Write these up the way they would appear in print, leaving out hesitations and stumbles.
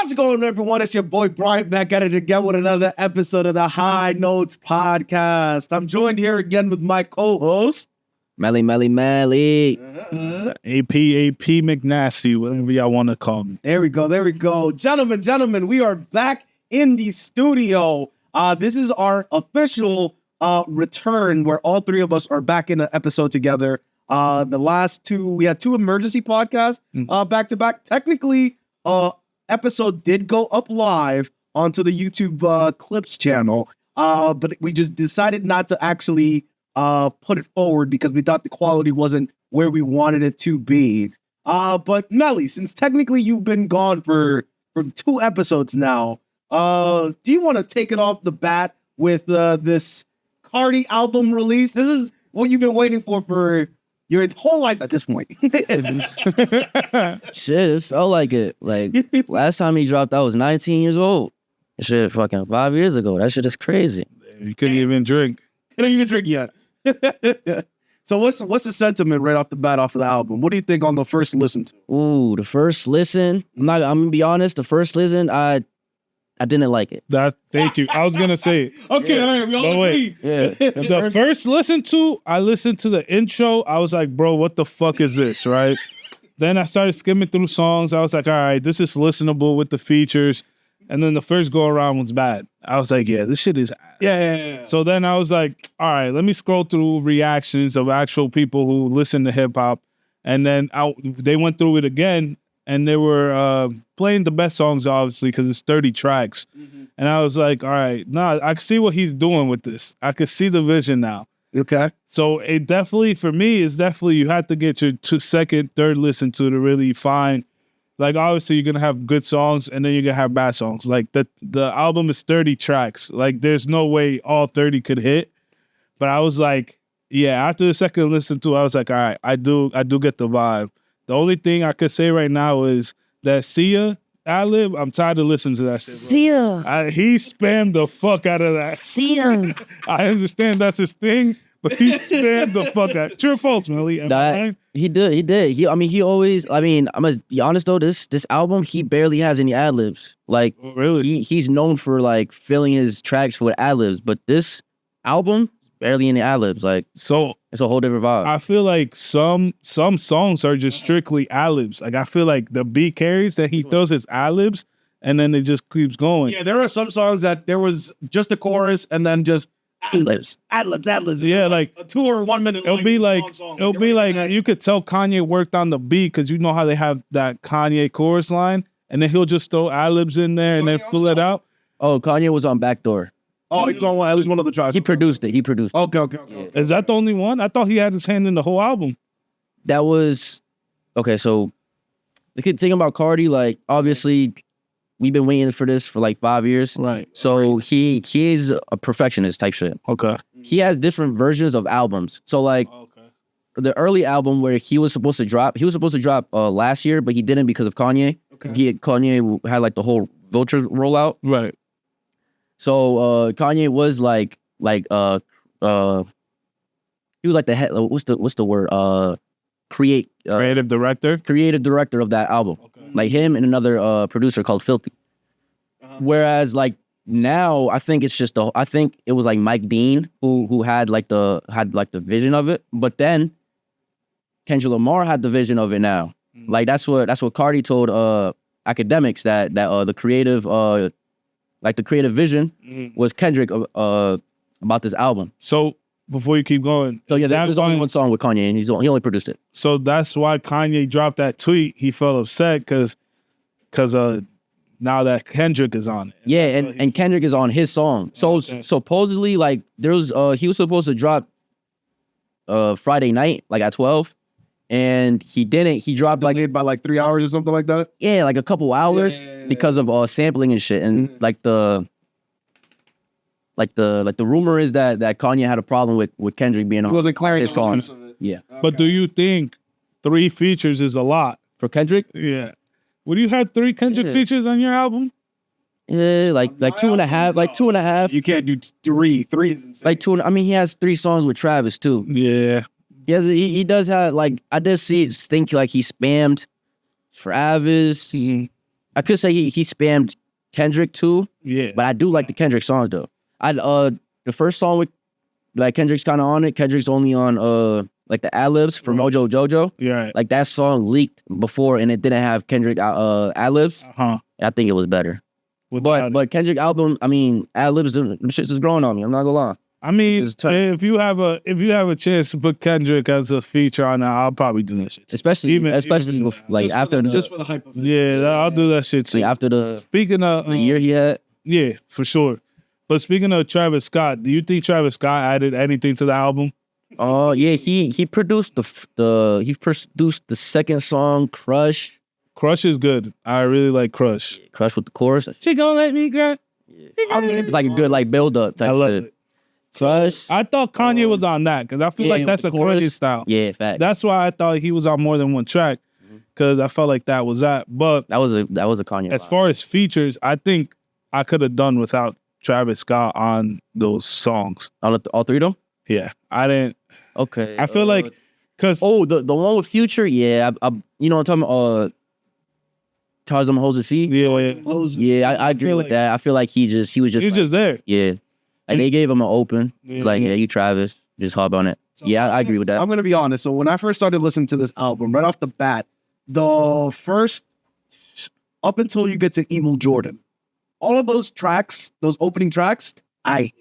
How's it going, everyone? It's your boy Brian back at it again with another episode of the High Notes Podcast. I'm joined here again with my co-host, Melly. AP McNasty, whatever y'all want to call me. There we go. Gentlemen, we are back in the studio. This is our official return where all three of us are back in an episode together. The last two, we had two emergency podcasts back to back. Technically, episode did go up live onto the YouTube Clips channel, but we just decided not to actually put it forward because we thought the quality wasn't where we wanted it to be. But Melly, since technically you've been gone for 2 episodes now, do you want to take it off the bat with this Cardi album release? This is what you've been waiting for your whole life at this point. Shit, it felt like it. Like, last time he dropped, I was 19 years old. Shit, fucking 5 years ago. That shit is crazy. You couldn't even drink. Couldn't even drink yet. So what's the sentiment right off the bat off of the album? What do you think on the first listen to? Ooh, the first listen. I'm gonna be honest. The first listen, I didn't like it. Thank you. I was gonna say. Okay, Yeah. all right, we all agree. Yeah. The first listen to, I listened to the intro. I was like, bro, what the fuck is this, right? Then I started skimming through songs. I was like, all right, this is listenable with the features. And then the first go around was bad. I was like, yeah, this shit is. Yeah. So then I was like, all right, let me scroll through reactions of actual people who listen to hip hop. And then they went through it again. And they were playing the best songs, obviously, because it's 30 tracks. Mm-hmm. And I was like, all right, I can see what he's doing with this. I could see the vision now. Okay. So it definitely, for me, is definitely, you have to get your second, third listen to really find. Like, obviously, you're going to have good songs, and then you're going to have bad songs. Like, the album is 30 tracks. Like, there's no way all 30 could hit. But I was like, yeah, after the second listen to it, I was like, all right, I do get the vibe. The only thing I could say right now is that Sia ad-lib, I'm tired of listening to that shit, bro. Sia. He spammed the fuck out of that. Sia. I understand that's his thing, but he spammed the fuck out. True or false, Melly? He did. He always, I'm gonna be honest though, this album, he barely has any ad-libs. Like, Oh, really? He's known for like filling his tracks with ad-libs, but this album, barely any ad-libs. Like, So it's a whole different vibe. I feel like some songs are just strictly ad-libs. Like, I feel like the beat carries that he throws his ad-libs, and then it just keeps going. Yeah, there are some songs that there was just a chorus and then just ad-libs. Yeah, like a 2 or 1 minute. it'll be like long song. it'll be like you could tell Kanye worked on the beat because you know how they have that Kanye chorus line, and then he'll just throw ad-libs in there and then fill it out. Oh, Kanye was on Backdoor. Oh, he's on at least one of the tracks. He produced it. Okay. Is that the only one? I thought he had his hand in the whole album. That was okay. So the thing about Cardi, like, obviously we've been waiting for this for like 5 years. Right. So he is a perfectionist type shit. Okay. He has different versions of albums. So like the early album where he was supposed to drop last year, but he didn't because of Kanye. Okay. Kanye had like the whole Vulture rollout. Right. So Kanye was like he was like the head. What's the word? Creative director of that album. Okay. Like him and another producer called Filthy. Whereas like now, I think it was like Mike Dean who had the vision of it. But then Kendrick Lamar had the vision of it now. Mm-hmm. Like that's what Cardi told academics that the creative vision was Kendrick about this album. So before you keep going, so yeah, there's only one song with Kanye, and he only produced it. So that's why Kanye dropped that tweet. He felt upset because now that Kendrick is on it. Yeah, and Kendrick is on his song. So supposedly, like, there was he was supposed to drop Friday night, like at 12, and he didn't. He dropped Delayed by like 3 hours or something like that. Yeah, like a couple hours because of sampling and shit. And like the rumor is that Kanye had a problem with Kendrick being on his song. Yeah. Okay. But do you think 3 features is a lot For Kendrick? Yeah. Would you have 3 Kendrick features on your album? Yeah, like 2.5, like 2.5. You can't do 3. 3 is insane. Like 2. I mean, he has 3 songs with Travis too. Yeah. He does have, like, I did think like he spammed Travis. I could say he spammed Kendrick too, Yeah. but I do like the Kendrick songs though. The first song with like Kendrick's kind of on it. Kendrick's only on like the ad-libs from Mojo Jojo. Yeah. Like that song leaked before and it didn't have Kendrick ad-libs. Uh-huh. I think it was better. But Kendrick album, I mean, ad-libs, them shits is growing on me. I'm not gonna lie. I mean, It's tough. if you have a chance to put Kendrick as a feature on that, I'll probably do that shit. Especially Even like after just for the hype of it. Yeah, I'll do that shit too. like after the Speaking of year he had. yeah, for sure. But speaking of Travis Scott, do you think Travis Scott added anything to the album? Oh yeah, he produced the second song, Crush. Crush is good. I really like Crush. Crush with the chorus. She gonna let me go. It's like a good like build up type I love shit. it. Crush. I thought Kanye was on that because I feel Yeah, like that's a with the chorus. Kanye style. Yeah, fact. That's why I thought he was on more than one track because I felt like that was that. But That was a Kanye. as vibe. far as features, I think I could have done without Travis Scott on those songs. all three of them. Yeah, I didn't. Okay. I feel like because the one with Future. Yeah, I you know what I'm talking about. Charge them hoes to see. Yeah, I agree with that. I feel like he was just he's like, just there. yeah. Like they gave him an open. Yeah, Like yeah. yeah, you Travis, just hop on it. Yeah, I agree with that. I'm gonna be honest. So when I first started listening to this album, right off the bat, the first up until you get to Evil Jordan, all of those tracks, those opening tracks, I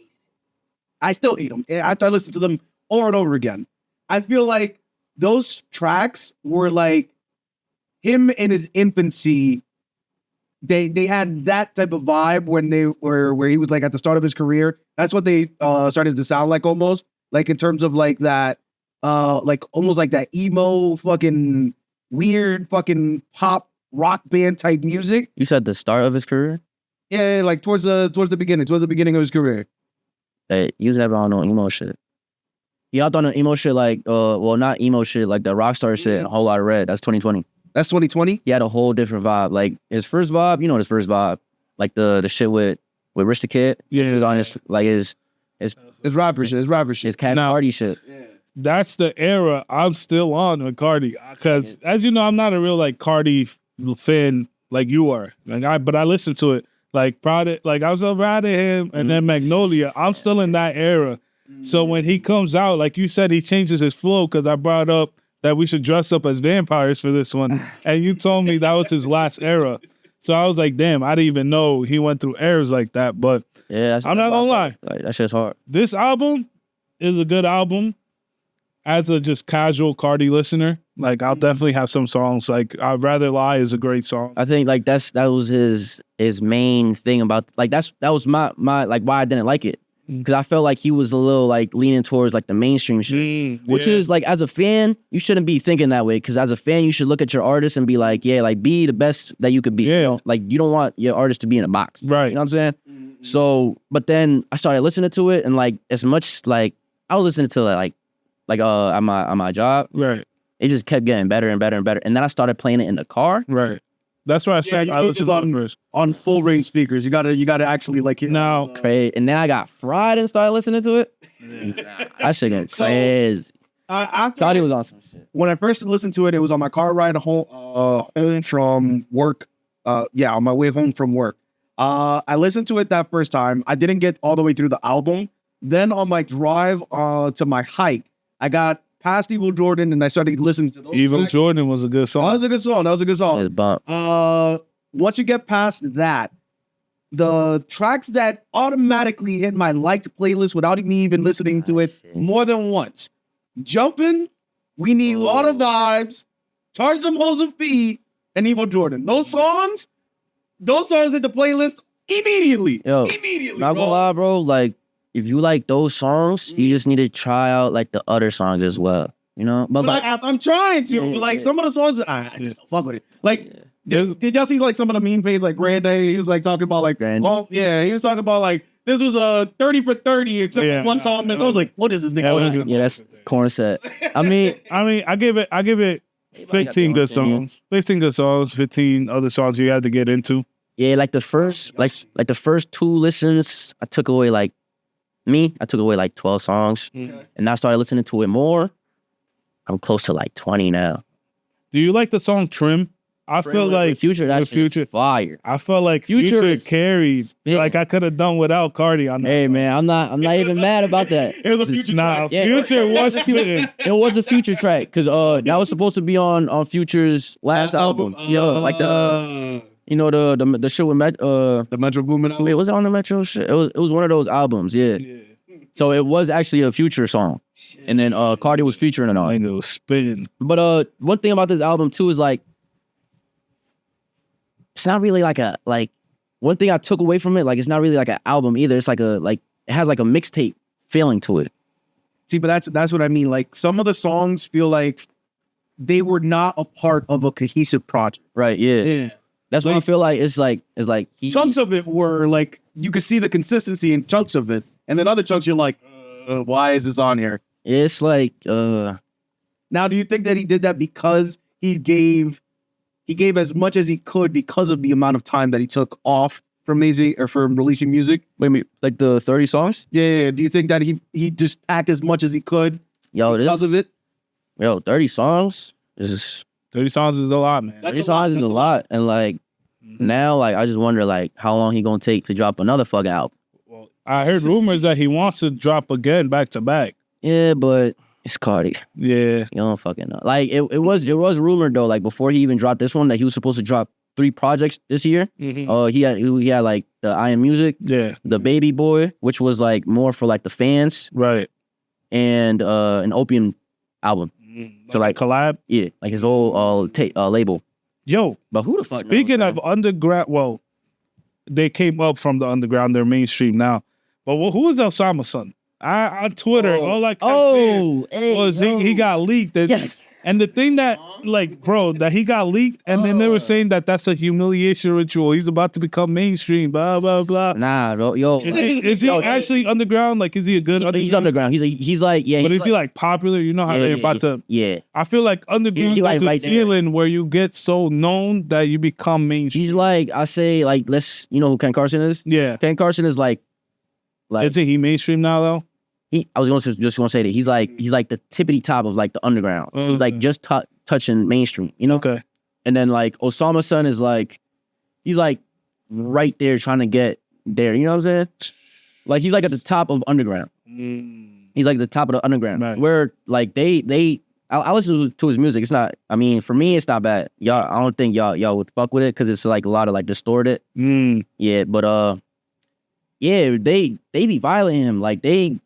still hate them. After I listen to them over and over again, I feel like those tracks were like him in his infancy. They had that type of vibe when they were where he was like at the start of his career. That's what they started to sound like almost like in terms of like that like almost like that emo fucking weird fucking pop rock band type music. You said the start of his career. Yeah, like towards the beginning of his career. Hey, he was never on no emo shit. He hopped on the emo shit like well not emo shit like the Rockstar shit. A whole lot of red. That's 2020. That's 2020. He had a whole different vibe. Like his first vibe, you know his first vibe, like the shit with Rich the Kid. Yeah. He was on his like his It's rapper shit. his Cat Now- Party shit. That's the era I'm still on with Cardi. Because as you know, I'm not a real like Cardi fan like you are. But I listen to it. Like proud like I was so proud of him and then Magnolia. I'm still in that era. So when he comes out, like you said, he changes his flow because I brought up that we should dress up as vampires for this one. And you told me that was his last era. So I was like, damn, I didn't even know he went through eras like that. But Yeah, I'm not gonna lie. Like that shit's hard. This album is a good album. As a just casual Cardi listener, like I'll definitely have some songs. Like I'd Rather Lie is a great song. I think like that was his main thing about like that was my like why I didn't like it because I felt like he was a little like leaning towards like the mainstream shit, which is like as a fan you shouldn't be thinking that way because as a fan you should look at your artist and be like yeah like be the best that you could be. Yeah. You know? Like you don't want your artist to be in a box. Right. You know what I'm saying? So but then I started listening to it and like as much like I was listening to like at my job. Right. It just kept getting better and better and better. And then I started playing it in the car. Right. That's why I said you I put listened this to it first. on full range speakers. You gotta actually like hear Now, Crazy. And then I got fried and started listening to it. I should get crazy. Thought he was on some shit. when I first listened to it, it was on my car ride home from work. On my way home from work. I listened to it that first time. I didn't get all the way through the album. Then on my drive to my hike, I got past Evil Jordan and I started listening to those Evil tracks. Jordan was a good That song. was a good song. It's bump. Once you get past that, the tracks that automatically hit my liked playlist without me even listening to it shit. more than once. Jumpin', We Need a Lot of Vibes, Charge Them Hoes a Fee, and Evil Jordan. Those songs hit the playlist immediately. Yo, Immediately, Not bro. gonna lie, bro. Like, if you like those songs, you just need to try out like the other songs as well. You know, but But I'm trying to. Yeah, Like yeah. some of the songs, I just don't fuck with it. Like, did y'all see like some of the meme page like Granday? He was like talking about like, Granday. well, yeah, he was talking about like this was a 30 for 30 except Yeah. for one song. I was like, what is this nigga? Yeah, what is doing? it? yeah, that's corn set. I mean, I give it 15 good songs. 15 good songs, 15 other songs you had to get into. yeah, like the first, like the first 2 listens, I took away like 12 songs, and I started listening to it more. I'm close to like 20 now. Do you like the song Trim? I feel like Future, that's Future. fire. I felt like Future Future is carried. spitting. Like I could have done without Cardi on that. Hey song. man, I'm not even mad about that. It was a Future Nah, track. Yeah. Future was spitting. It was a Future track because that was supposed to be on Future's last album. Yeah, like the the shit with the Metro Boomin album. wait, was it on the Metro shit? It was one of those albums, yeah. So it was actually a Future song, and then Cardi was featuring it on. Nigga was spitting. But one thing about this album too is like, it's not really like one thing I took away from it, like it's not really like an album either. It's like it has like a mixtape feeling to it. See, but that's what I mean. Like some of the songs feel like they were not a part of a cohesive project. Right? Yeah. That's what I feel like. It's like Chunks of it were like you could see the consistency in chunks of it, and then other chunks you're like, why is this on here? It's like Now, do you think that he did that because he gave as much as he could because of the amount of time that he took off from releasing music? wait a minute, like the 30 songs? Yeah. Do you think that he just packed as much as he could because of it? 30 songs is 30 songs is a lot, man. 30 songs is a lot, and like now, like I just wonder like how long he gonna take to drop another fucking album. Well, I heard rumors that he wants to drop again back to back. Yeah, but it's Cardi. Yeah. You don't fucking know. Like it was rumored though, like before he even dropped this one, that he was supposed to drop 3 projects this year. Mhm. He had like the I Am Music, Yeah. the Baby Boy, which was like more for like the fans, Right. and an Opium album. So like collab. yeah, like his old label. Yo, But who the fuck? speaking knows, of underground, well, they came up from the underground. They're mainstream now. But who is Osama's son? On Twitter, all I kept seeing was he got leaked. Yeah. And the thing that, like, bro, that he got leaked, and then they were saying that that's a humiliation ritual. He's about to become mainstream, blah, blah, blah. Nah, bro, yo. Is he actually underground? Like, is he a good He's underground. He's like, yeah. But he's is he like popular? You know how they're about to. Yeah. I feel like underground He like is a right there. ceiling where you get so known that you become mainstream. He's like, I say, like, you know who Ken Carson is? Yeah. Ken Carson is like Isn't he mainstream now though? I was just gonna say that he's like the tippity top of like the underground. He's like just touching mainstream, you know? Okay. And then like Osama's son is like, he's like right there trying to get there. You know what I'm saying? Like he's like at the top of underground. He's like the top of the underground. Right. Where like I listen to his music. It's not. I mean, for me, it's not bad. Y'all, I don't think y'all would fuck with it because it's like a lot of like distorted. Yeah, but yeah, they be violating him. Like they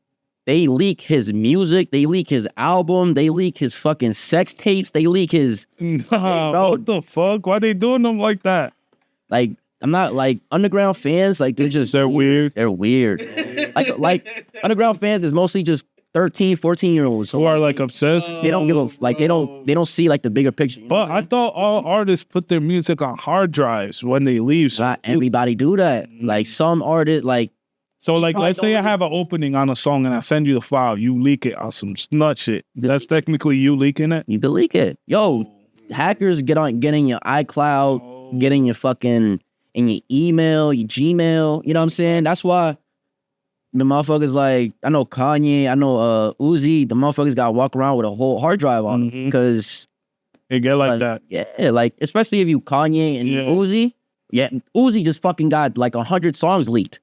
leak his music. They leak his album. They leak his fucking sex tapes. They leak his. Bro, what the fuck? Why they doing them like that? Like I'm not like underground fans. Like they're weird. They're weird. like underground fans is mostly just 13, 14-year-olds Who are like obsessed. They don't give a like. They don't see like the bigger picture. But I thought all artists put their music on hard drives when they leave. So, Not everybody do that. Like some artists, like so like, let's say I have an opening on a song and I send you the file. You leak it on some nut shit. That's technically you leaking it. you can leak it. Yo, hackers get in your iCloud, get in your fucking in your email, your Gmail. You know what I'm saying? That's why the motherfuckers like I know Kanye, I know Uzi. The motherfuckers got to walk around with a whole hard drive on them because They get like that. Yeah, like especially if you Kanye and Uzi. Yeah, Uzi just fucking got like 100 songs leaked.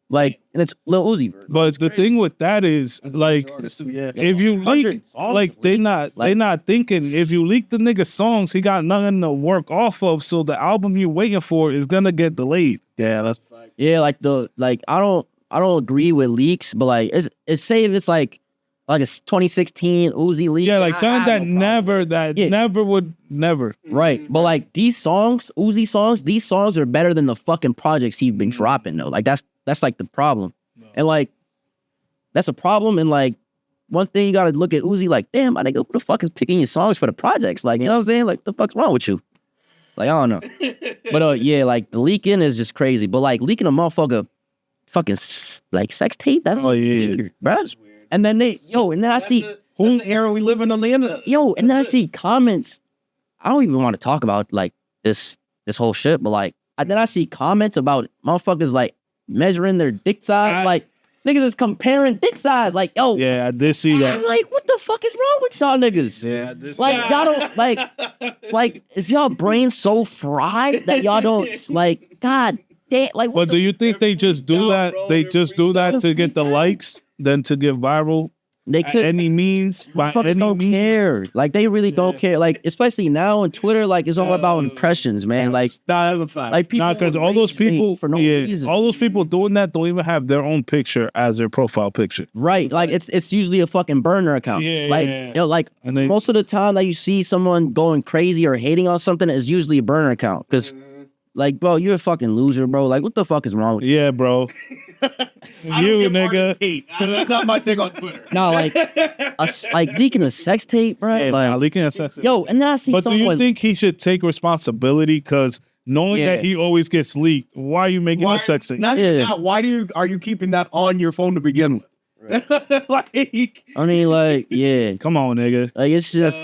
Like, and it's Lil Uzi. But the thing with that is, like, if you leak, like, they not thinking. If you leak the nigga songs, he got nothing to work off of. So the album you're waiting for is gonna get delayed. Yeah, that's Yeah, like I don't agree with leaks, but like it's say if it's like it's 2016 Uzi leak. Yeah, like something that never would never. Right, but like these songs, Uzi songs, these songs are better than the fucking projects he's been dropping though. Like that's like the problem, and like that's a problem. And like one thing you gotta look at Uzi like, damn, my nigga, who the fuck is picking your songs for the projects? Like, you know what I'm saying? Like, the fuck's wrong with you? Like, I don't know. But yeah, like the leaking is just crazy. But like leaking a motherfucker fucking like sex tape, that's weird, bro. That's weird. And then and then I see that's the era we live in on the internet. and then I see comments. I don't even want to talk about like this whole shit, but like then I see comments about motherfuckers like measuring their dick size. Niggas is comparing dick size. Like, yo, Yeah, I did see that. I'm like, what the fuck is wrong with y'all niggas? Yeah, I did see Like, y'all don't like, is y'all brain so fried that y'all don't like? God damn, like, what But do you think they just do that? They just do that to get the likes, than to get viral? they At could any means, by fucking any don't means. care. Like, they really don't care. Like, especially now on Twitter, like, it's all about impressions, man. Like, Nah, that's a fact. like people Nah, because would all those rage bait people for no reason. all those people doing that don't even have their own picture as their profile picture. Right, like it's usually a fucking burner account. Yeah, like yeah. yo, like And they- most of the time that you see someone going crazy or hating on something is usually a burner account. Because like, bro, you're a fucking loser, bro. Like, what the fuck is wrong with you? Yeah, bro. You nigga. That's not my thing on Twitter. No, like like leaking a sex tape, bro. Yeah, like, nah, leaking a sex. yo, and then I see But do someone. you think he should take responsibility? Because knowing Yeah. that he always gets leaked, why are you making a sex tape? Not even Yeah. that, why are you keeping that on your phone to begin with? Like, I mean, like, yeah, Come on, nigga. like it's just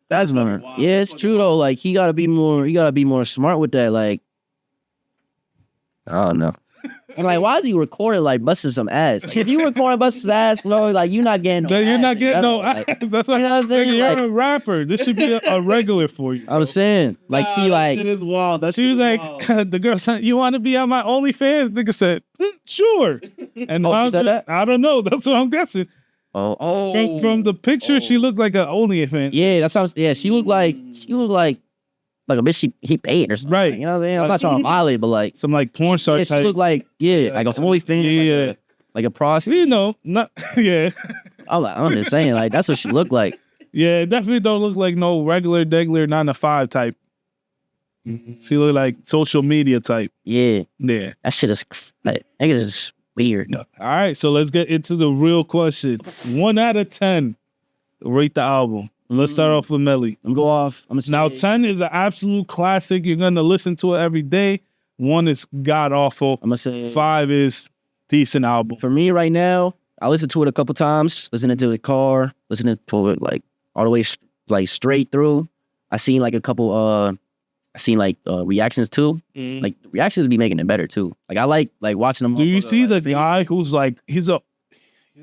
that's whatever. wild. Yeah, it's true though. Like, he gotta be more smart with that. Like, I don't know. And like, why is he recording like busting some ass? If you recording busting some ass, bro, like you're not getting no Then you're ass not in getting no. general. Like, That's what you know what I'm saying? nigga, you're Like- a rapper. This should be a regular for you. I'm saying, like, Nah, he that like shit is wild. That She shit was is like, wild. the girl said, "You want to be on my OnlyFans?" Nigga said, "Sure." And Oh, she I was said like, that? I don't know. That's what I'm guessing. From the picture, she looked like an OnlyFans. yeah, that sounds. Yeah, she looked like a bitch he paid or something. Right. You know what I mean? I'm not trying to violate, but like, Some like porn star yeah, she type. looked like like a OnlyFans, Yeah. like a prostitute. You know, not yeah, I'm just saying, like, that's what she looked like. yeah. It definitely don't look like no regular, 9 to 5 type. She look like social media type. Yeah, Yeah. that shit is like, nigga is weird. All right, so let's get into the real question. 1 out of 10, rate the album. Let's start off with Melly. I'm go off. I'm gonna say, Now, 10 is an absolute classic. You're gonna listen to it every day. 1 is god awful. I'm gonna say 5 is decent album. for me right now. I listened to it a couple times. Listening to the car, listening to it like all the way like straight through. I seen like a couple. Reactions too. Like reactions be making it better too. Like I like watching them. Do you see the like, guy who's like he's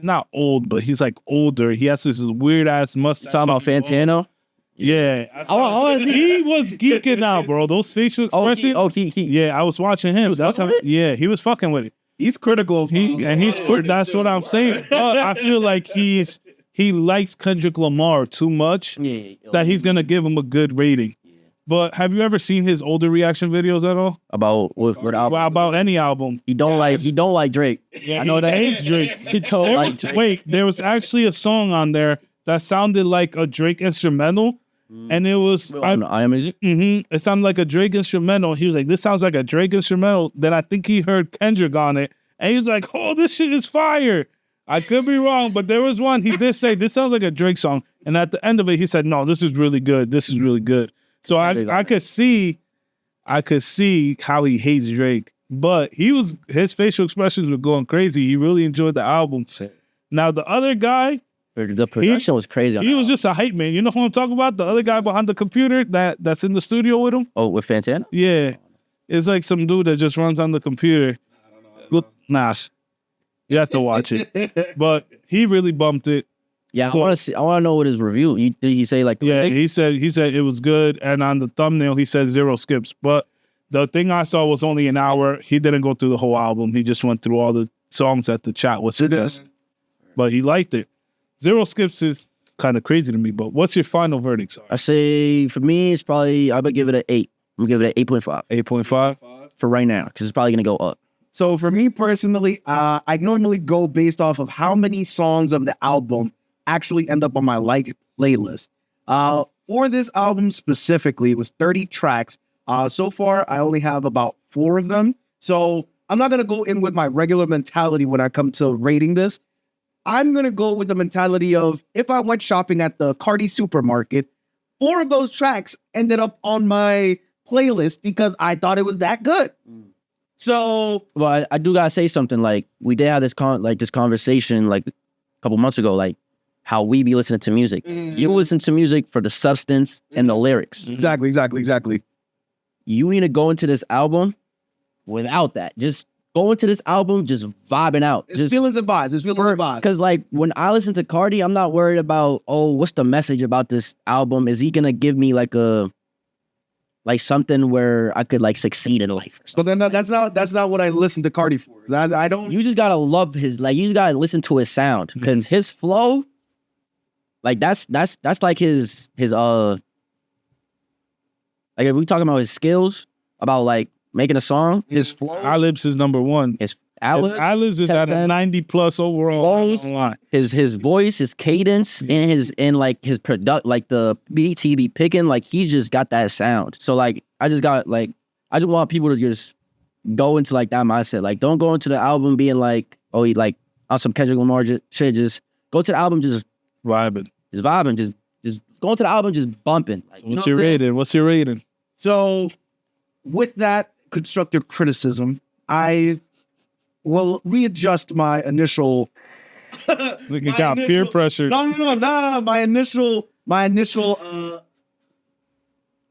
not old, but he's like older. He has this weird ass mustache. talking about Fantano? Yeah, I wanna see- he was geeking out, bro. Those facial Oh, expressions. he. Yeah, I was watching him. That's how. fucking with it? Yeah, he was fucking with it. He's critical. That's what I'm saying. But I feel like he likes Kendrick Lamar too much Yeah, that he's gonna give him a good rating. But have you ever seen his older reaction videos at all? about what album? Well, about any album? He don't like Drake. I know that hates Drake. He don't like Drake. Wait, there was actually a song on there that sounded like a Drake instrumental, and it was I am music. it sounded like a Drake instrumental. He was like, "This sounds like a Drake instrumental." Then I think he heard Kendrick on it, and he was like, "Oh, this shit is fire." I could be wrong, but there was one he did say, "This sounds like a Drake song," and at the end of it, he said, "No, this is really good. This is really good." So I could see how he hates Drake, but his facial expressions were going crazy. He really enjoyed the album. Now the other guy, The production was crazy. On he that was album. just a hype man. You know who I'm talking about? The other guy behind the computer that's in the studio with him? with Fantano. Yeah. It's like some dude that just runs on the computer. Nah. You have to watch it. But he really bumped it. Yeah, So- I want to know what his review. Did he say like? Yeah, he said it was good. And on the thumbnail he said 0 skips. But the thing I saw was only an hour. He didn't go through the whole album. He just went through all the songs that the chat was suggesting. But he liked it. 0 skips is kind of crazy to me. But what's your final verdict? Sorry. I say for me, it's probably I would give it an 8. I'm gonna give it an 8.5 8.5? for right now because it's probably gonna go up. So for me personally, I normally go based off of how many songs of the album actually end up on my like playlist. For this album specifically, it was 30 tracks. So far, I only have about 4 of them. So I'm not going to go in with my regular mentality when I come to rating this. I'm going to go with the mentality of if I went shopping at the Cardi supermarket, 4 of those tracks ended up on my playlist because I thought it was that good. So Well, I do gotta say something. Like we did have this conversation like a couple months ago. Like how we be listening to music. You listen to music for the substance and the lyrics. exactly. You need to go into this album without that. Just go into this album just vibing out. It's Just feelings and vibes. It's feelings and vibes. because like when I listen to Cardi, I'm not worried about, oh, what's the message about this album? Is he gonna give me like something where I could like succeed in life? But then that's not what I listen to Cardi for. I don't. You just gotta love his, like, you just gotta listen to his sound, because his flow, like that's like his like, if we talking about his skills about like making a song, his flow, Ad-libs is number one. his ad-libs, Is at a 90+ overall. Flows, his voice, his cadence, and his product, like the beats he be picking, like he just got that sound. So like I just want people to just go into like that mindset. Like, don't go into the album being like, oh, he like on some Kendrick Lamar shit. Just go to the album just Vibing. just go into the album just bumping. Like, you know What's your what I'm saying? rating? What's your rating? So, with that constructive criticism, I will readjust my initial. We can count peer pressure. No. My initial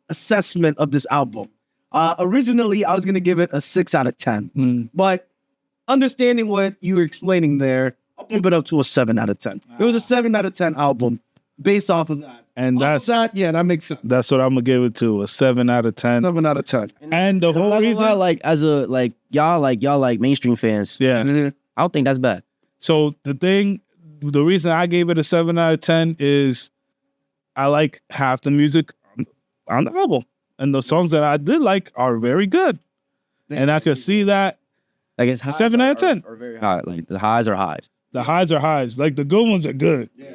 assessment of this album. Originally, I was gonna give it a 6 out of 10, but understanding what you were explaining there, I'll bump it up to a 7 out of 10. It was a 7 out of 10 album based off of that. And that makes sense. that's what I'm gonna give it to, a 7 out of 10. 7 out of 10. And the I'm not whole gonna reason, lie, like as a y'all like mainstream fans, yeah. I don't think that's bad. So the reason I gave it a 7 out of 10 is I like half the music on the album, and the songs that I did like are very good, and I could see that. Like it's highs 7 out of 10. are very high. Like the highs are highs. The highs are highs, like the good ones are good. Yeah.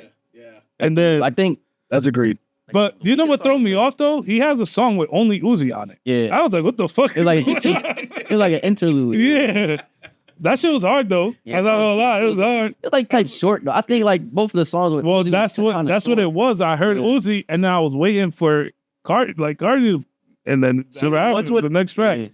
And then, I think, That's agreed. but you know what throw me off though? He has a song with only Uzi on it. yeah, I was like, what the fuck? it was like is going on? it was like an interlude. Yeah, that shit was hard though. Yeah, I'm not gonna lie, it was hard. It's like type short though. I think like both of the songs were. Well, that's what it was. I heard Uzi, and then I was waiting for Cardi, and then the next track.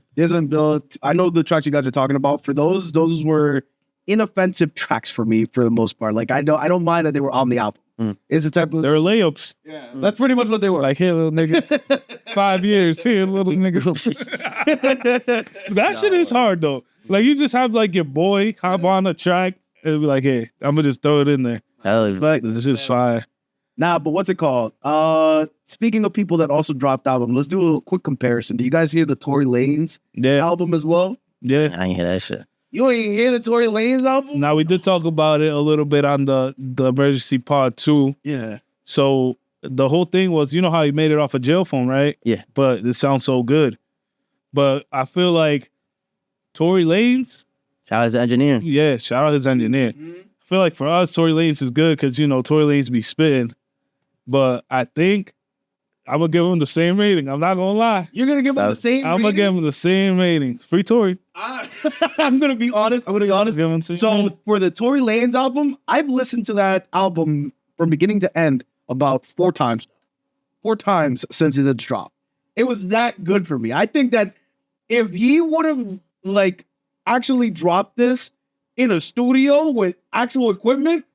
I know the tracks you guys are talking about. For those were inoffensive tracks for me for the most part. Like I don't mind that they were on the album. It's the type of There were layups. yeah. That's pretty much what they were. Like, here, little niggas. 5 years. Here, little niggas. That shit is hard, though. Like, you just have, like, your boy hop on a track and be like, hey, I'm going to just throw it in there. But This is just fire. nah, but what's it called? Speaking of people that also dropped album, let's do a quick comparison. Do you guys hear the Tory Lanez Yeah. album as well? Yeah. I ain't hear that shit. You ain't hear the Tory Lanez album? Now, we did talk about it a little bit on the Emergency Pod 2. Yeah. So, the whole thing was, you know how he made it off a jail phone, right? Yeah. But it sounds so good. But I feel like Tory Lanez, Shout out to the engineer. yeah, shout out his engineer. I feel like for us, Tory Lanez is good because, you know, Tory Lanez be spitting. But I think I'm going to give him the same rating. I'm not going to lie. You're gonna give him the same. I'm going to give him the same rating. Free Tory. I'm gonna be honest. Give him the same rating. So for the Tory Lanez album, I've listened to that album from beginning to end about 4 times. 4 times since it dropped. It was that good for me. I think that if he would have like actually dropped this in a studio with actual equipment,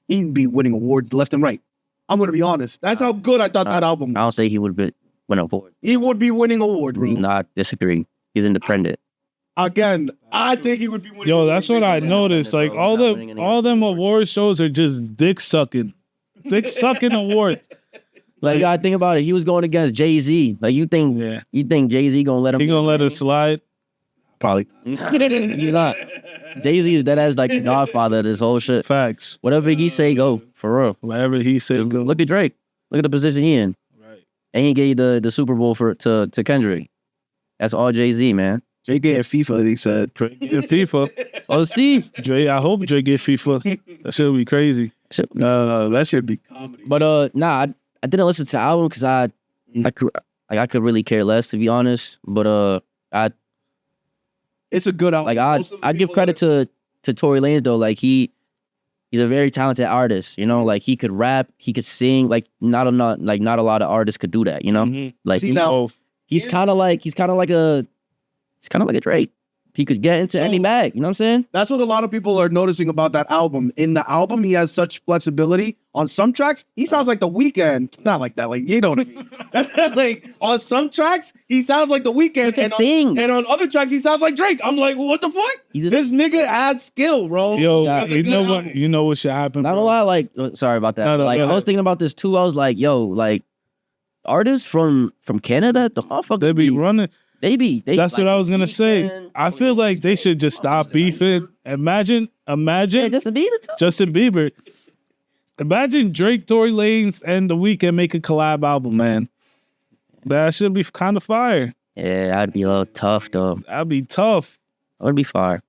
he'd be winning awards left and right. I'm gonna be honest. That's how good I thought that album I was. don't say he would win a award. He would be winning awards, bro. No, I disagree. He's independent. Again, I think he would be winning. Yo, that's what I awards. noticed. Like, Bro, not winning any all them awards. award shows are just dick sucking. Dick sucking awards. Like, you gotta think about it. He was going against Jay-Z. Like, you think Jay-Z gonna let him? He gonna let us slide? Probably. He's not. Jay-Z is dead as like the godfather of this whole shit. Facts. Whatever he say, go for real. Whatever he says, go. Look at Drake. Look at the position he in. Right. And he gave the Super Bowl to Kendrick. That's all Jay-Z, man. Jay get FIFA, he said. Drake get FIFA. Oh, see, Drake, I hope Drake get FIFA. That shit would be crazy. That should be comedy. but nah, I didn't listen to the album because I could really care less, to be honest. But It's a good album. like Most of the I'd give people credit to Tory Lanez though. Like he's a very talented artist. You know, like he could rap, he could sing. Like not a lot of artists could do that. You know, Mhm. like See, now- Oh, he's kind of like a Drake. he could get into any bag. You know what I'm saying? That's what a lot of people are noticing about that album. In the album, he has such flexibility. On some tracks, he sounds like The Weeknd. Not like that. Like, you know what I mean? Like, on some tracks, he sounds like The Weeknd. He can sing. And on other tracks, he sounds like Drake. I'm like, what the fuck? This nigga has skill, bro. Yo, That's a you good know album. what? You know what should happen? Not bro? a lot. Like, sorry about that. No, Like, go I was ahead. thinking about this too. I was like, yo, like, artists from Canada, the motherfuckers They be running. They That's like, what I was gonna say. Weeknd. I feel like they should just stop beefing. Imagine Yeah, Justin Bieber too. Justin Bieber. Imagine Drake, Tory Lanez, and The Weeknd make a collab album, man. That should be kind of fire. Yeah, that'd be a little tough though. That'd be tough. That would be fire.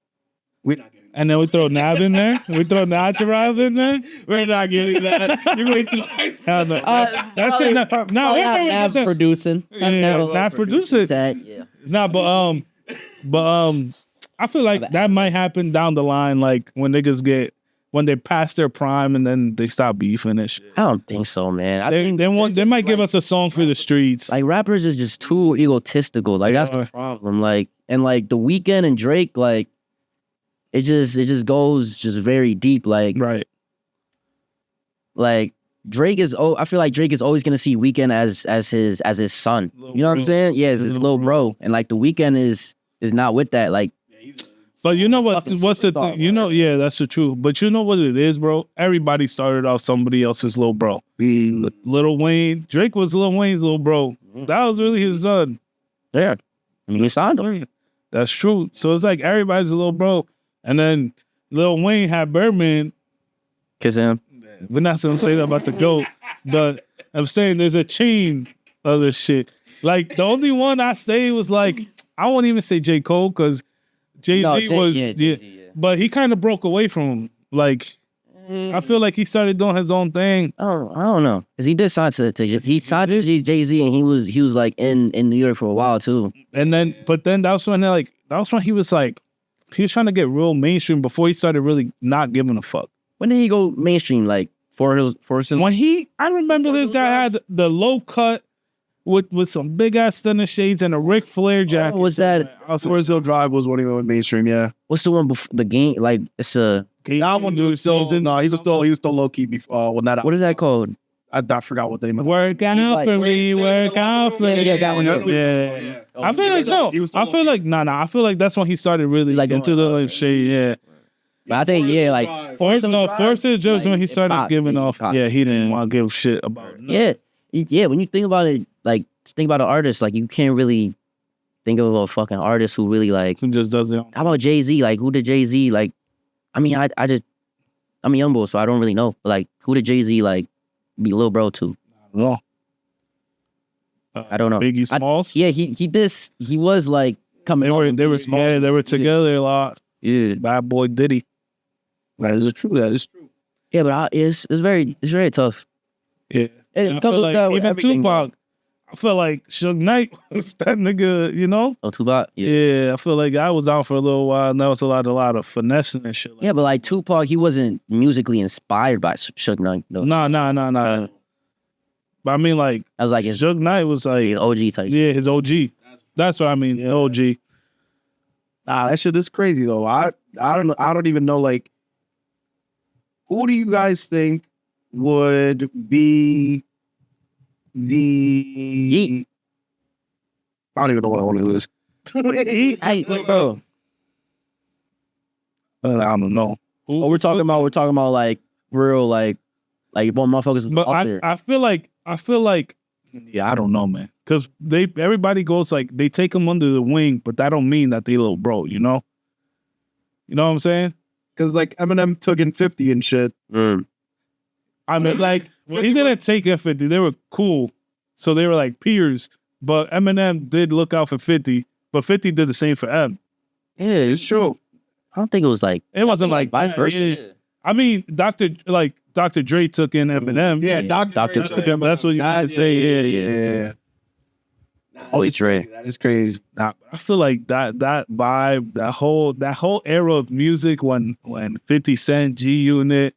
We're not getting And then we throw Nav in there. We throw Natural in there. We're not getting that. You're way too high. Hell no. That's it. No, Nav producing. Nav producing. Yeah. Nah, but I feel like that might happen down the line, like when niggas when they pass their prime and then they stop beefing and shit. I don't think so, man. I They think they might give us a song for the streets. like rappers is just too egotistical. Like that's the are. problem. Like and like The Weeknd and Drake, like it just goes just very deep. Like Right. Drake is I feel like Drake is always gonna see Weeknd as his son. Little You know what bro. I'm saying? Yeah, it's his little bro. And like The Weeknd is not with that. Like But you know what's fucking the superstar, thing? You know, yeah, that's the truth. But you know what it is, bro? Everybody started off somebody else's little bro. Lil Wayne. Drake was Lil Wayne's little bro. That was really his son. yeah. I mean he signed him. That's true. So it's like everybody's a little bro. And then Lil Wayne had Birdman. Kiss him. We're not gonna say that about the GOAT, but I'm saying there's a chain of this shit. Like the only one I say was like, I won't even say J. Cole because Jay-Z was Jay-Z, yeah. but he kind of broke away from him. Like I feel like he started doing his own thing. I don't know. Cause he did sign to he signed to Jay-Z and he was like in New York for a while too. And then that was when he was trying to get real mainstream before he started really not giving a fuck. When did he go mainstream? Like Forest When I remember this guy had the low cut with some big ass stunner shades and a Ric Flair jacket. was that? Forest Hill Drive was when he went mainstream, yeah. What's the one before the game? Like it's a That one was still, no, he was still low key before when that. what is that called? I forgot what the name of it. Work out like, for me, work out for me. Yeah, that one. Yeah. I feel like no. I feel like I feel like that's when he started really Like into the shade. Yeah. But I think like Force is just when he started pop, giving off. pop. Yeah, he didn't want to give a shit about it. yeah. When you think about it, like just think about an artist, like you can't really think of a fucking artist who really like. He just does it. How about Jay-Z? Like who did Jay-Z like? I mean, I'm a young boy, so I don't really know. But, like who did Jay-Z like be little bro to? No. I don't know. Biggie Smalls. Yeah, he was like coming. They were together a lot. Yeah. Bad boy Diddy. That is true. Yeah, but it's very tough. Yeah. It And I comes feel with like even everything, Tupac, I feel like Suge Knight was that nigga, you know? Oh, Tupac. Yeah, I feel like I was out for a little while and that was a lot of finessing and shit. Yeah, but like Tupac, he wasn't musically inspired by Suge Knight. Though. No. But I mean, like, I was like his Suge Knight was like, OG type. yeah, his OG. That's what I mean, Yeah. OG. Nah, that shit is crazy though. I don't even know, like, who do you guys think would be the I don't even know what I want to do this. Hey, bro. I don't know. Oh, we're talking about like real like what motherfuckers But up there. I feel like, yeah, I don't know, man. Because everybody goes like, they take them under the wing, but that don't mean that they little bro, you know? You know what I'm saying? Because like Eminem took in 50 and shit. I mean, like, he didn't take F50. They were cool. So they were like peers. But Eminem did look out for 50. But 50 did the same for M. Yeah, it's true. I don't think it was like It wasn't like vice that, versa. yeah. I mean, Dr. Dre took in Eminem. Yeah, Dr. That's what you That- could say. Yeah. Oh, it's Dre. That is crazy. Nah, I feel like that vibe, that whole era of music when 50 Cent, G Unit,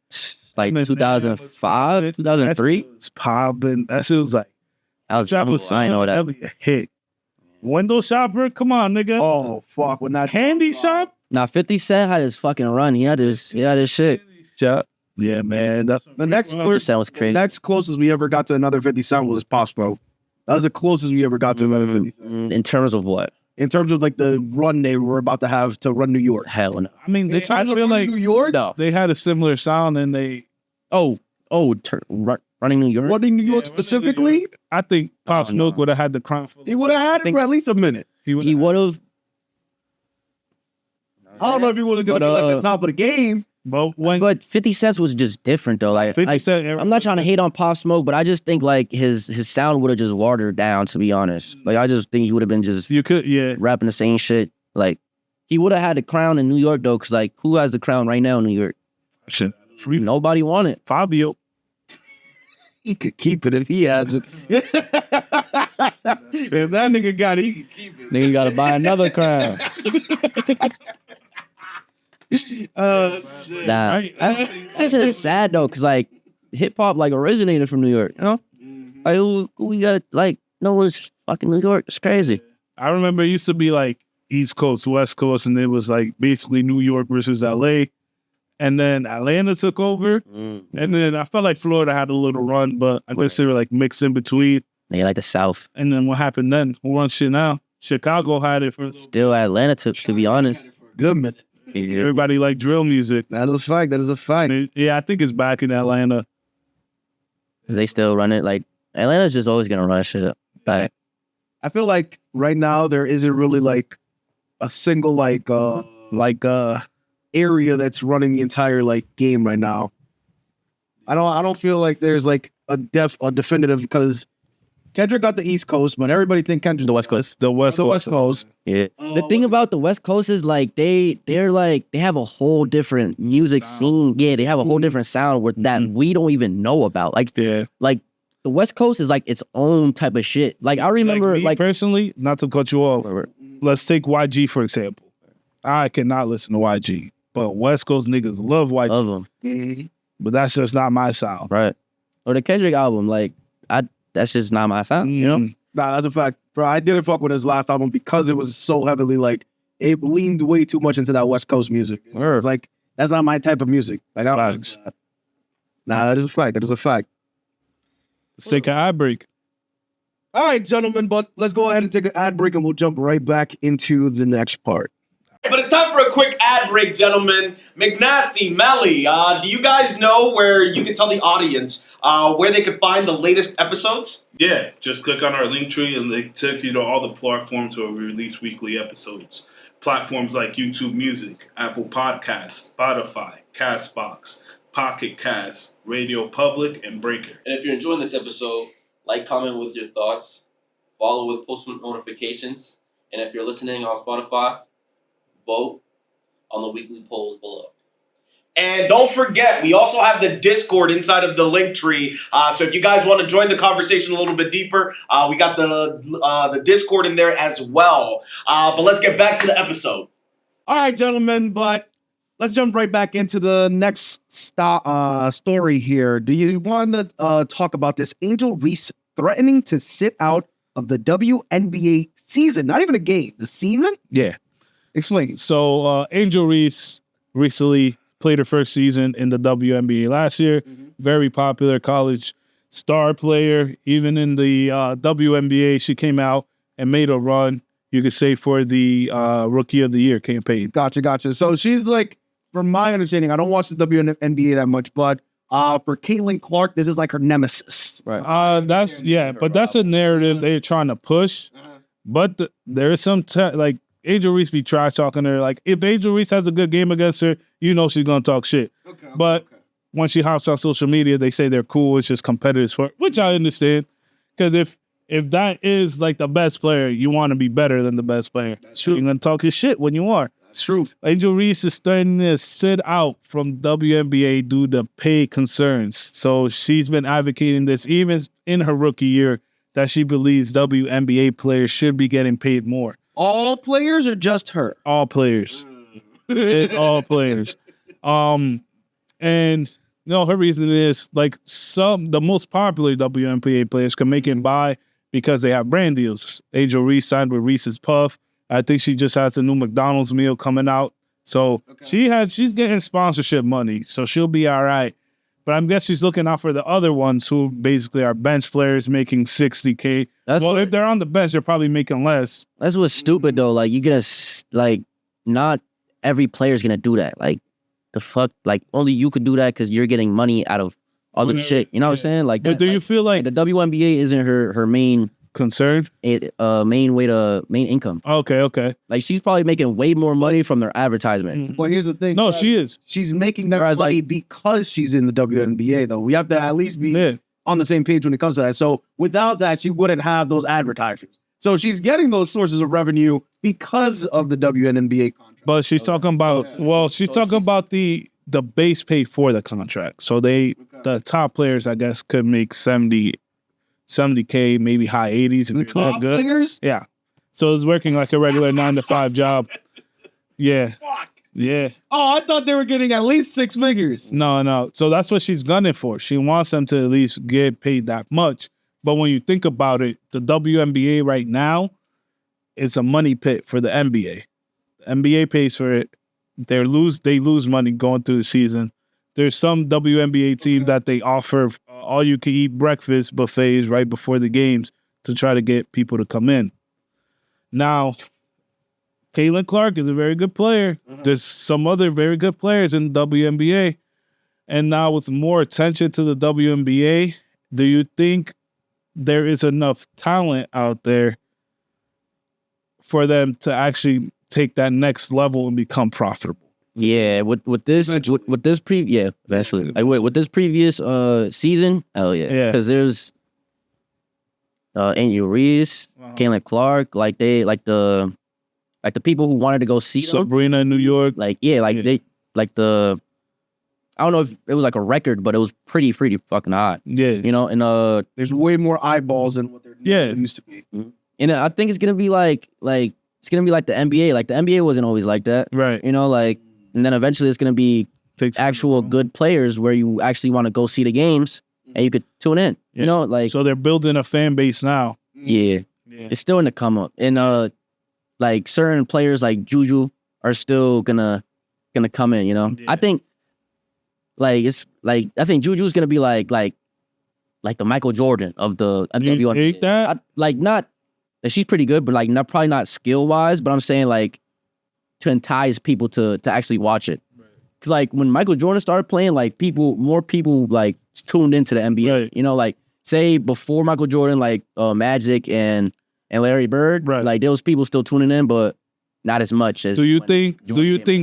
Like Eminem, 2005, 2003. was popping. That shit was like, I was drop a I know song, that. that'd be a hit. Window shopper? Come on, nigga. Oh fuck! When that Candy shop? Now 50 Cent had his fucking run. He had his shit. shop. Yeah, man. The next 50 Cent was the crazy. next closest we ever got to another 50 Cent was Pop Smoke. That was the closest we ever got to another 50 Cent. In terms of what? In terms of like the run they were about to have to run New York. Hell no. I mean, I feel like New York? No. they had a similar sound and they... Running New York? Running New York Yeah, specifically? I think Pop Oh, Smoke no. would have had the crown for... He would have had it for at least a minute. He would have. I don't know if he would have been But, at the top of the game. But when... But 50 Cent was just different though. Like, 50 Cent... I'm not trying to hate on Pop Smoke, but I just think like his sound would have just watered down, to be honest. Like I just think he would have been just You could, yeah. rapping the same shit. Like he would have had the crown in New York though, because like who has the crown right now in New York? Shit. Nobody won it. Fabio. He could keep it if he has it. If that nigga got it, he could keep it. Nigga gotta buy another crown. Shit. Nah, Right. that's just sad though, because like hip hop like originated from New York, you know? Like we got like no one's fucking New York. It's crazy. I remember it used to be like East Coast, West Coast, and it was like basically New York versus LA. And then Atlanta took over. And then I felt like Florida had a little run, but I guess they were like mixed in between. They like the South. And then what happened then? Who runs shit now? Chicago had it for Still Atlanta to be honest. Good minute. everybody like drill music. That is a fact. That is a fact. Yeah, I think it's back in Atlanta. They still run it. Like Atlanta's just always gonna run shit back. I feel like right now there isn't really like a single area that's running the entire like game right now. I don't feel like there's like a definitive, because Kendrick got the East Coast, but everybody think Kendrick The West Coast. The West Coast. West Coast. Yeah. The thing about the West Coast is like they have a whole different music scene. Yeah, they have a whole different sound that we don't even know about. Like Yeah. like the West Coast is like its own type of shit. Like I remember me like personally, not to cut you off. Let's take YG for example. I cannot listen to YG, but West Coast niggas love YG. love them. But that's just not my sound. Right. Or the Kendrick album, like that's just not my sound, you know? Nah, that's a fact, bro. I didn't fuck with his last album because it was so heavily like it leaned way too much into that West Coast music. It was like that's not my type of music. Like I don't. Nah, that is a fact. That is a fact. Let's take an ad break. All right, gentlemen, but let's go ahead and take an ad break and we'll jump right back into the next part. But it's time for a quick ad break, gentlemen. McNasty, Melly, do you guys know where you can tell the audience where they can find the latest episodes? Yeah, just click on our link tree and they take you to all the platforms where we release weekly episodes. Platforms like YouTube Music, Apple Podcasts, Spotify, Castbox, Pocket Cast, Radio Public, and Breaker. And if you're enjoying this episode, like, comment with your thoughts, follow with post notifications, and if you're listening on Spotify, vote on the weekly polls below. And don't forget, we also have the Discord inside of the link tree. So if you guys want to join the conversation a little bit deeper, we got the Discord in there as well. But let's get back to the episode. All right, gentlemen, but let's jump right back into the next story here. Do you want to talk about this Angel Reese threatening to sit out of the WNBA season? Not even a game, the season? Yeah. Explain. So Angel Reese recently played her first season in the WNBA last year. Very popular college star player. Even in the WNBA, she came out and made a run, you could say, for the Rookie of the Year campaign. Gotcha. So she's like, from my understanding, I don't watch the WNBA that much, but for Caitlin Clark, this is like her nemesis. Right. That's a narrative they're trying to push. But there is some like Angel Reese be trash talking her. Like if Angel Reese has a good game against her, you know she's gonna talk shit. But when she hops on social media, they say they're cool. It's just competitors for, which I understand. Because if that is like the best player, you want to be better than the best player. That's true. You're gonna talk his shit when you are. That's true. Angel Reese is starting to sit out from WNBA due to pay concerns. So she's been advocating this even in her rookie year, that she believes WNBA players should be getting paid more. All players or just her? All players. It's all players. And her reason is like the most popular WNBA players can make it by because they have brand deals. Angel Reese signed with Reese's Puff. I think she just has a new McDonald's meal coming out. So she's getting sponsorship money, so she'll be all right. But I guess she's looking out for the other ones who basically are bench players making $60K. If they're on the bench, they're probably making less. That's what's stupid though. Like not every player's gonna do that. Like the fuck, like only you could do that because you're getting money out of other shit. You know what I'm saying? Like, but do you feel like the WNBA isn't her main concern? Main income. Okay. Like she's probably making way more money from their advertisement. Well, here's the thing. No, she is. She's making that Whereas, money because she's in the WNBA, though. We have to at least be on the same page when it comes to that. So without that, she wouldn't have those advertisers. So she's getting those sources of revenue because of the WNBA contract. But she's talking about she's talking about the base pay for the contract. So the top players, I guess, could make 70K, maybe high 80s if you're that good. Players? Yeah. So it's working like a regular 9-to-5 job. Yeah. Fuck. Yeah. Oh, I thought they were getting at least 6 figures. No. So that's what she's gunning for. She wants them to at least get paid that much. But when you think about it, the WNBA right now is a money pit for the NBA. The NBA pays for it. They lose money going through the season. There's some WNBA team that they offer all-you-can-eat breakfast buffets right before the games to try to get people to come in. Now, Caitlin Clark is a very good player. There's some other very good players in the WNBA. And now with more attention to the WNBA, do you think there is enough talent out there for them to actually take that next level and become profitable? Yeah, with this previous season, hell yeah, because there's Angel Reese, Caitlin Clark, like the people who wanted to go see them, Sabrina in New York, I don't know if it was like a record, but it was pretty fucking hot. Yeah, you know, and there's way more eyeballs than what there used to be. And I think it's gonna be like it's gonna be like the NBA. Like the NBA wasn't always like that, right? You know, like. And then eventually it's going to be actual good players where you actually want to go see the games and you could tune in, you know, like. So they're building a fan base now. Yeah. It's still in the come up. And like certain players like Juju are still gonna come in, you know. Yeah. I think Juju's going to be like the Michael Jordan of the You think that? Not she's pretty good, but like probably not skill wise, but I'm saying like to entice people to actually watch it. Because like when Michael Jordan started playing, like more people like tuned into the NBA. Right. You know, like say before Michael Jordan, like Magic and Larry Bird, like there was people still tuning in, but not as much as. Do you think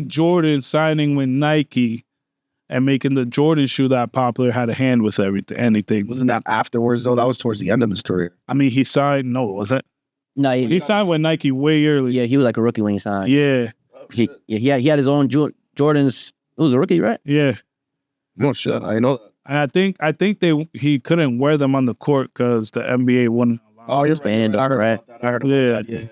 Jordan signing with Nike and making the Jordan shoe that popular had a hand with anything? Wasn't that afterwards though? That was towards the end of his career. I mean, he signed. No, was it? No, he signed with Nike way early. Yeah, he was like a rookie when he signed. Yeah. He had his own Jordans. It was a rookie, right? Yeah. No shit, I know that. And I think he couldn't wear them on the court because the NBA wouldn't allow. Oh, you're banned. I heard about that. Yeah.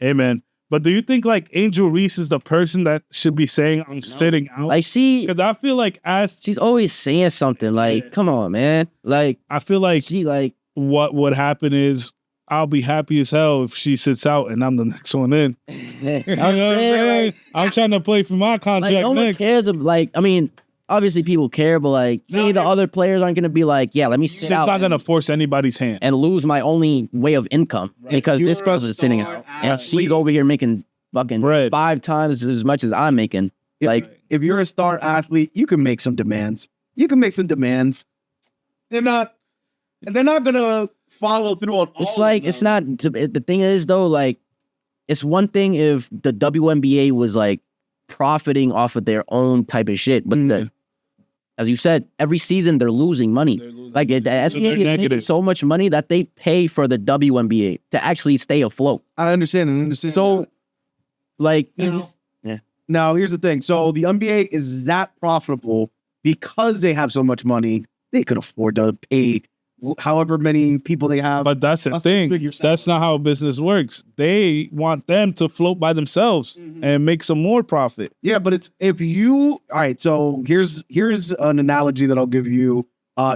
Hey man, but do you think like Angel Reese is the person that should be saying I'm sitting out? Like because I feel like she's always saying something. Like, come on, man. Like I feel like she like what would happen is I'll be happy as hell if she sits out and I'm the next one in. I'm trying to play for my contract like, no next. one cares. I mean, obviously people care, but like, the other players aren't going to be like, yeah, let me sit out. It's not going to force anybody's hand. And lose my only way of income because this girl is sitting out. And she's over here making fucking bread 5 times as much as I'm making. If you're a star athlete, you can make some demands. They're not gonna follow through on. It's not. The thing is though, like, it's one thing if the WNBA was like profiting off of their own type of shit, but as you said, every season they're losing money. Like the NBA is making so much money that they pay for the WNBA to actually stay afloat. I understand. So, like, Now here's the thing. So the NBA is that profitable because they have so much money. They could afford to pay however many people they have. But that's the thing. That's not how business works. They want them to float by themselves and make some more profit. Yeah, but it's all right. So here's an analogy that I'll give you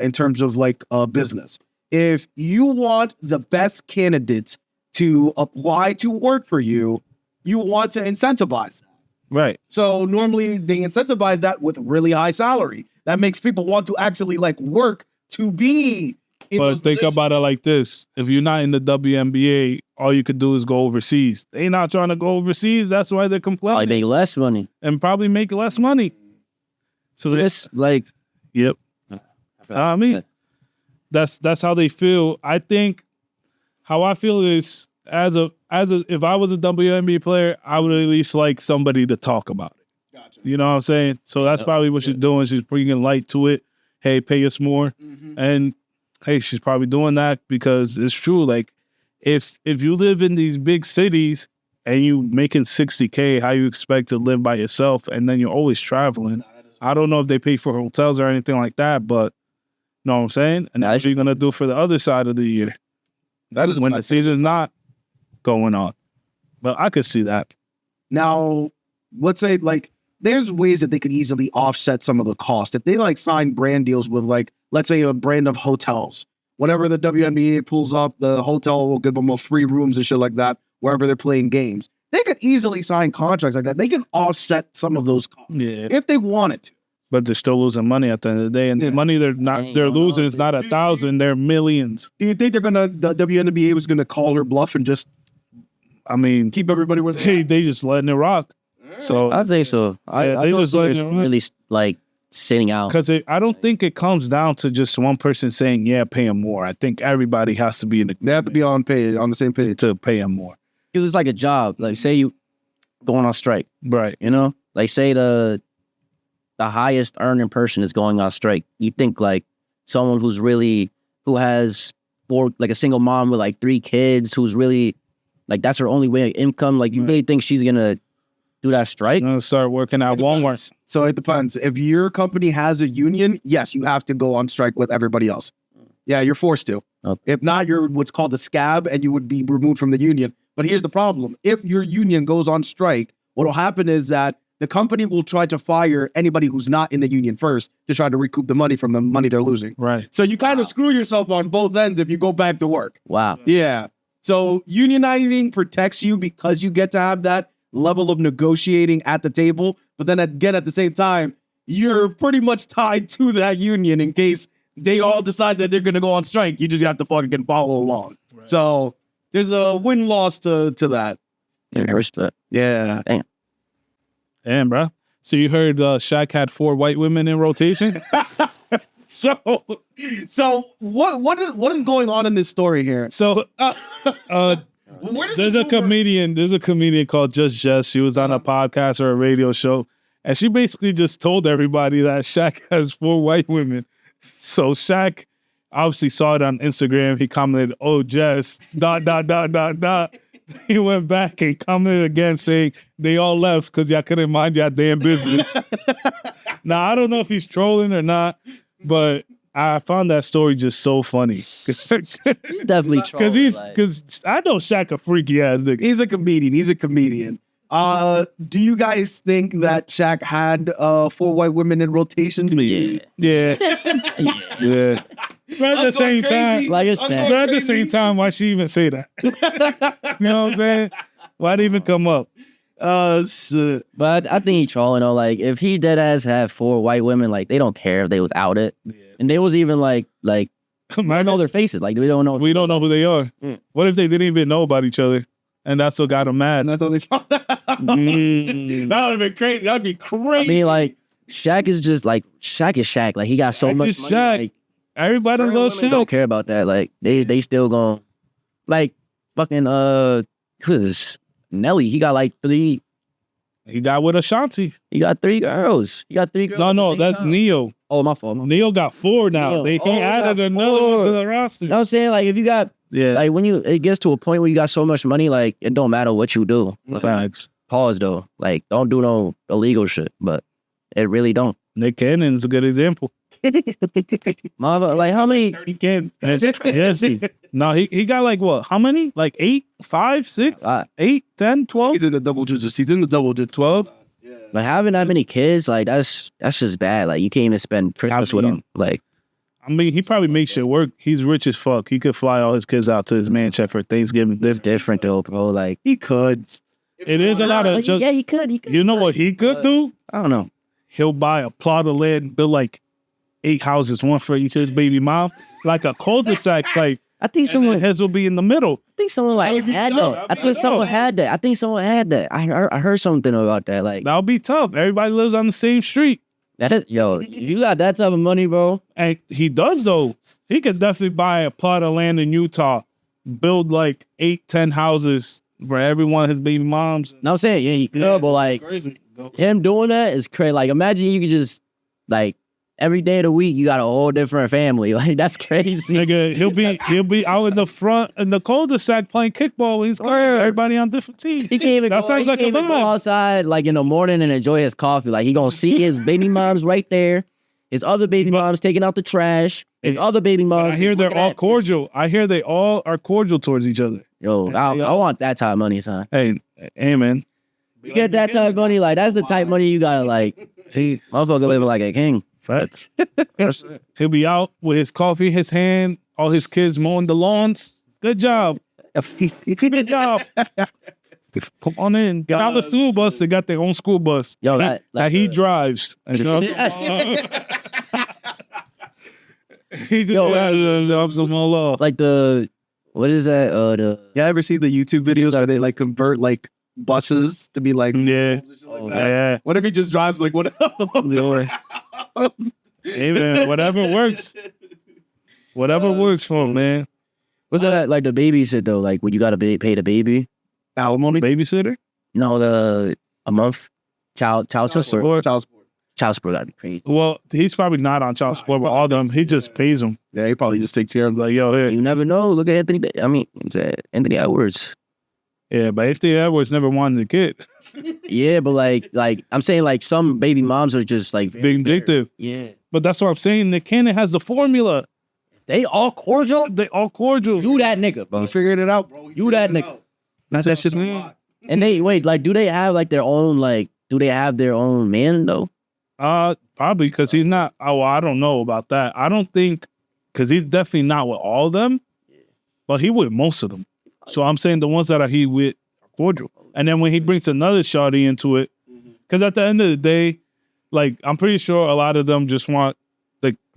in terms of like business. if you want the best candidates to apply to work for you, you want to incentivize that. Right. So normally they incentivize that with really high salary. That makes people want to actually like work to be in those But think positions. about it like this. If you're not in the WNBA, all you could do is go overseas. They not trying to go overseas. That's why they're Probably complaining. make less money. And probably make less money. So This like yep. I mean, that's how they feel. I think how I feel is as a if I was a WNBA player, I would at least like somebody to talk about it. Gotcha. You know what I'm saying? So that's probably what she's doing. She's bringing light to it. Hey, pay us more. And hey, she's probably doing that because it's true. Like if you live in these big cities and you making $60K, how you expect to live by yourself, and then you're always traveling. I don't know if they pay for hotels or anything like that, but you know what I'm saying? And that's what you're gonna do for the other side of the year. That is when the season's not going on. But I could see that. Now, let's say like there's ways that they could easily offset some of the cost. If they like sign brand deals with like, let's say a brand of hotels, whenever the WNBA pulls up, the hotel will give them a free rooms and shit like that, wherever they're playing games. They could easily sign contracts like that. They can offset some of those costs Yeah. if they wanted to. But they're still losing money at the end of the day. And the money they're losing is not 1,000, they're millions. Do you think the WNBA was gonna call her bluff and just I mean, keep everybody with they just letting it rock. So I think so. Yeah, I they don't just see her letting it run. really like sitting out. because I don't think it comes down to just one person saying, yeah, pay him more. I think everybody has to be in they have to be on the same page. to pay him more. Because it's like a job. Like say you going on strike, Right. you know? Like say the highest earning person is going on strike. You think like someone who has like a single mom with like 3 kids, who's really like that's her only way of income. Like you really think she's gonna do that strike? I'm gonna start working at Walmart. So it depends. If your company has a union, yes, you have to go on strike with everybody else. Yeah, you're forced to. Okay. If not, you're what's called a scab and you would be removed from the union. But here's the problem. If your union goes on strike, what will happen is that the company will try to fire anybody who's not in the union first to try to recoup the money from the money they're losing. Right. So you kind of screw yourself on both ends if you go back to work. Wow. Yeah. So unionizing protects you because you get to have that level of negotiating at the table. But then again, at the same time, you're pretty much tied to that union in case they all decide that they're going to go on strike. You just have to fucking follow along. Right. So there's a win-loss to that. Yeah, respect. Yeah. Damn, bro. So you heard Shaq had 4 white women in rotation? So what is going on in this story here? So Where does there's this a comedian called Just Jess. She was on a podcast or a radio show, and she basically just told everybody that Shaq has 4 white women. So Shaq obviously saw it on Instagram. He commented, "Oh, Jess, ... He went back and commented again saying they all left because y'all couldn't mind y'all damn business. Now, I don't know if he's trolling or not, but I found that story just so funny. He's definitely trolling. Because I know Shaq a freaky ass nigga. He's a comedian. Do you guys think that Shaq had 4 white women in rotation? Yeah. Yeah. Yeah. But at the same time, Like I said. but at the same time, why she even say that? You know what I'm saying? Why'd it even come up? Shit. But I think he trolling though. Like if he dead ass had 4 white women, like they don't care if they was out it. And they was even like I don't know their faces. Like we don't know. We don't know who they are. What if they didn't even know about each other? And that's what got them mad. And I thought that would have been crazy. That'd be crazy. I mean, like Shaq is just like Shaq is Shaq. Like he got so Shaq much is money. Shaq. Like, Everybody certain loves women Shaq. don't care about that. Like they still gon' like fucking who is this? Nelly. He got like 3. He got with Ashanti. He got 3 girls. He got 3 girls. No, at the same that's time. Neo. Oh, my fault. Neo got 4 now. Neo. They Oh, he added got another one 4. to the roster. You know what I'm saying? Like if you got Yeah. like when it gets to a point where you got so much money, like it don't matter what you do. Facts. Pause though. Like don't do no illegal shit, but it really don't. Nick Cannon's a good example. Mother, like how many? 30 kids. Yes. No, he got like what? How many? Like 8, 5, 6, 8, 10, 12? He's in the double digits. He's in the double digits. 12? Like having that many kids, like that's just bad. Like you can't even spend Christmas with them. Like I mean, he probably makes shit work. He's rich as fuck. He could fly all his kids out to his mansion for Thanksgiving. It's different though, bro. Like He could. It is a lot of. yeah, he could. He could. You know what he could do? I don't know. He'll buy a plot of land, build like 8 houses, one for each of his baby mom, like a cul-de-sac type. I think And someone. then his will be in the middle. I think someone like had that. I think someone had that. I think someone had that. I heard something about that. Like That'll be tough. Everybody lives on the same street. that is yo. You got that type of money, bro. And he does though. He could definitely buy a plot of land in Utah, build like 8-10 houses for every one of his baby moms. No, I'm saying yeah, he could, but like him doing that is crazy. Like imagine you could just like every day of the week you got a whole different family. Like that's crazy. Nigga, he'll be out in the front in the cul-de-sac playing kickball with his car. Everybody on different teams. He can't even, That go, sounds he like can't a even go vibe. outside like in the morning and enjoy his coffee. Like he gonna see his baby moms right there. His other baby moms taking out the trash. His other baby moms. I hear is they're looking all at- cordial. I hear they all are cordial towards each other. Yo, I want that type of money, son. Hey, man. You get that type of money, like that's the type of money you gotta like. He Motherfucker living like a king. facts. He'll be out with his coffee in his hand, all his kids mowing the lawns. Good job. Good job. Come on in. Get out the school bus. They got their own school bus. Yo, that That he drives. You know? He just I'm some more law. like the what is that? The Yeah, ever see the YouTube videos where they like convert like buses to be like, Yeah. Yeah. what if he just drives like what? Hey, man, whatever works. Whatever works for him, man. what's that like the babysit though? Like when you gotta pay the baby? Alimony, Babysitter? No, a month child support. Child support gotta be crazy. Well, he's probably not on child support with all of them. He just pays them. Yeah, he probably just takes care of Like, yo, here. You never know. Look at Anthony. I mean, Anthony Edwards. Yeah, but Anthony Edwards never wanted a kid. Yeah, but like I'm saying, like some baby moms are just like Vindictive. yeah. But that's what I'm saying. Nick Cannon has the formula. They all cordial. They all cordial. You that nigga, bro. You figured it out, bro. You that nigga. That's just And they wait, like, do they have like their own like? Do they have their own man though? Probably because he's not. Oh, well, I don't know about that. I don't think because he's definitely not with all of them, but he with most of them. So I'm saying the ones that are he with are cordial. And then when he brings another shawty into it, because at the end of the day, like I'm pretty sure a lot of them just want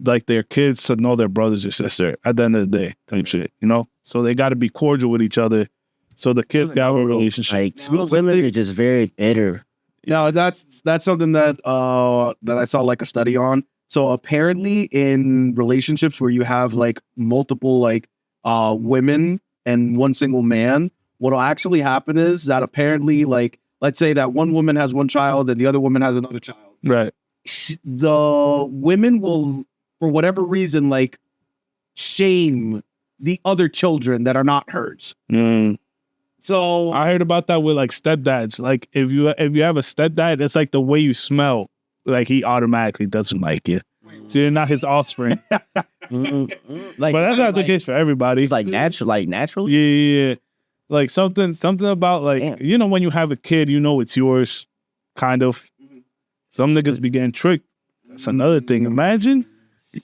like their kids to know their brothers or sister at the end of the day, type shit, you know. So they got to be cordial with each other. So the kids got a relationship. Like women are just very bitter. No, that's something that that I saw like a study on. So apparently in relationships where you have like multiple like women and one single man, what'll actually happen is that apparently like let's say that one woman has one child and the other woman has another child. Right. The women will, for whatever reason, like shame the other children that are not hers. So I heard about that with like stepdads. Like if you have a stepdad, it's like the way you smell. Like he automatically doesn't like you. So you're not his offspring. Like, But that's not the case for everybody. It's like natural. Yeah. Like something about like, Damn. you know, when you have a kid, you know it's yours, kind of. Some niggas be getting tricked. That's another thing. Imagine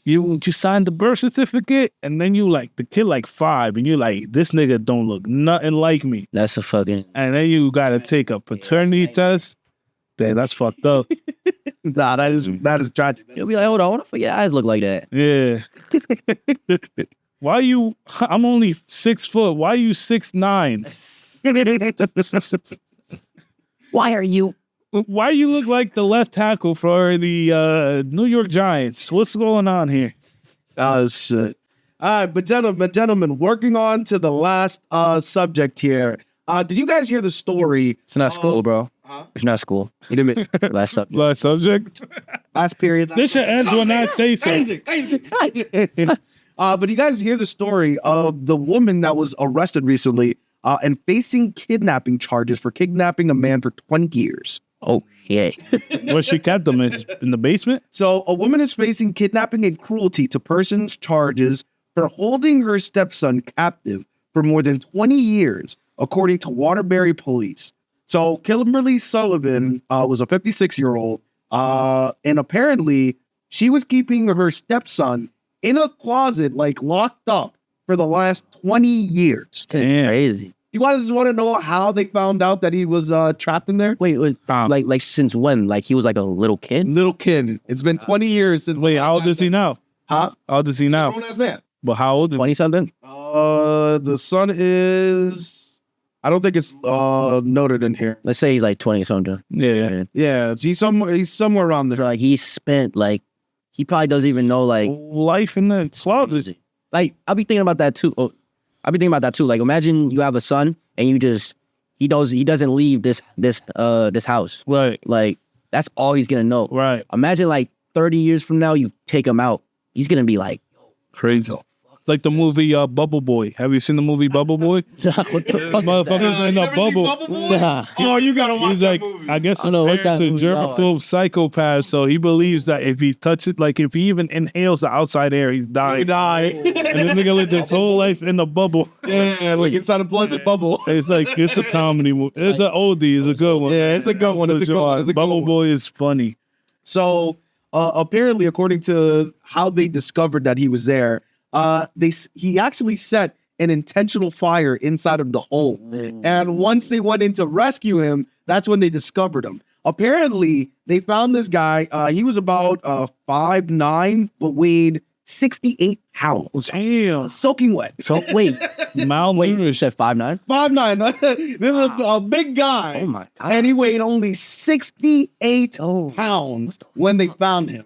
you signed the birth certificate and then you like the kid like 5 and you're like, this nigga don't look nothing like me. That's a fucking. And then you gotta take a paternity test. Damn, that's fucked up. nah, that is tragic. You'll be like, hold on, what the fuck your eyes look like that? Yeah. Why you? I'm only 6 foot. Why you 6'9"? Why are you? Why you look like the left tackle for the New York Giants? What's going on here? Oh shit. All right, but gentlemen, working on to the last subject here. Did you guys hear the story? It's not school, bro. It's not school. You didn't Last subject. Last subject. last period. This should end when I say so. But you guys hear the story of the woman that was arrested recently and facing kidnapping charges for kidnapping a man for 20 years. Oh yeah. Where she kept them in the basement? So a woman is facing kidnapping and cruelty to persons charges for holding her stepson captive for more than 20 years, according to Waterbury police. So Kimberly Sullivan was a 56-year-old, and apparently she was keeping her stepson in a closet, like locked up for the last 20 years. It's crazy. You guys want to know how they found out that he was trapped in there? Wait, like since when? Like he was like a little kid? Little kid. It's been 20 years since. Wait, how old is he now? Huh? How old is he now? Grown-ass man. But how old is 20 something? The son is. I don't think it's noted in here. Let's say he's like 20 something. Yeah. Yeah, he's somewhere around there. Like he spent like he probably doesn't even know like Life in the closet. like I'll be thinking about that too. Oh, I'll be thinking about that too. Like imagine you have a son and you just he doesn't leave this house. Right. Like that's all he's gonna know. Right. Imagine like 30 years from now you take him out. He's gonna be like Crazy. Like the movie Bubble Boy. Have you seen the movie Bubble Boy? what the fuck? Motherfuckers in a bubble. Nah. Oh, you gotta watch He's that like, movie. I guess I his don't know what parents that are movie germaphobe psychopaths, so he believes that if he touches it, like if he even inhales the outside air, he's You dying. die. And this nigga lived his whole life in the bubble. Yeah, like inside a pleasant bubble. It's like, it's a comedy movie. It's an oldie. It's a good one. Yeah, it's a good one. It's a good one. It's a good Bubble one. Boy is funny. So apparently, according to how they discovered that he was there, he actually set an intentional fire inside of the home. And once they went in to rescue him, that's when they discovered him. Apparently, they found this guy. He was about 5'9", but weighed 68 pounds. Damn. Soaking wet. So wait, you Malnourished. said 5'9"? 5'9". This is a big guy. Oh my god. And he weighed only 68 Oh. pounds when they found him.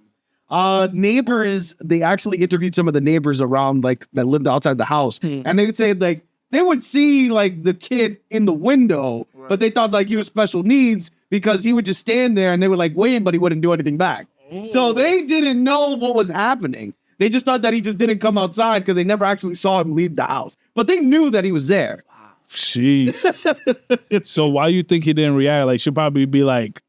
Neighbors, they actually interviewed some of the neighbors around, like, that lived outside the house. And they would say, like, they would see, like, the kid in the window, but they thought, like, he was special needs because he would just stand there and they would, like, wave, but he wouldn't do anything back. So they didn't know what was happening. They just thought that he just didn't come outside because they never actually saw him leave the house. But they knew that he was there. Jeez. So why you think he didn't react? Like, should probably be like,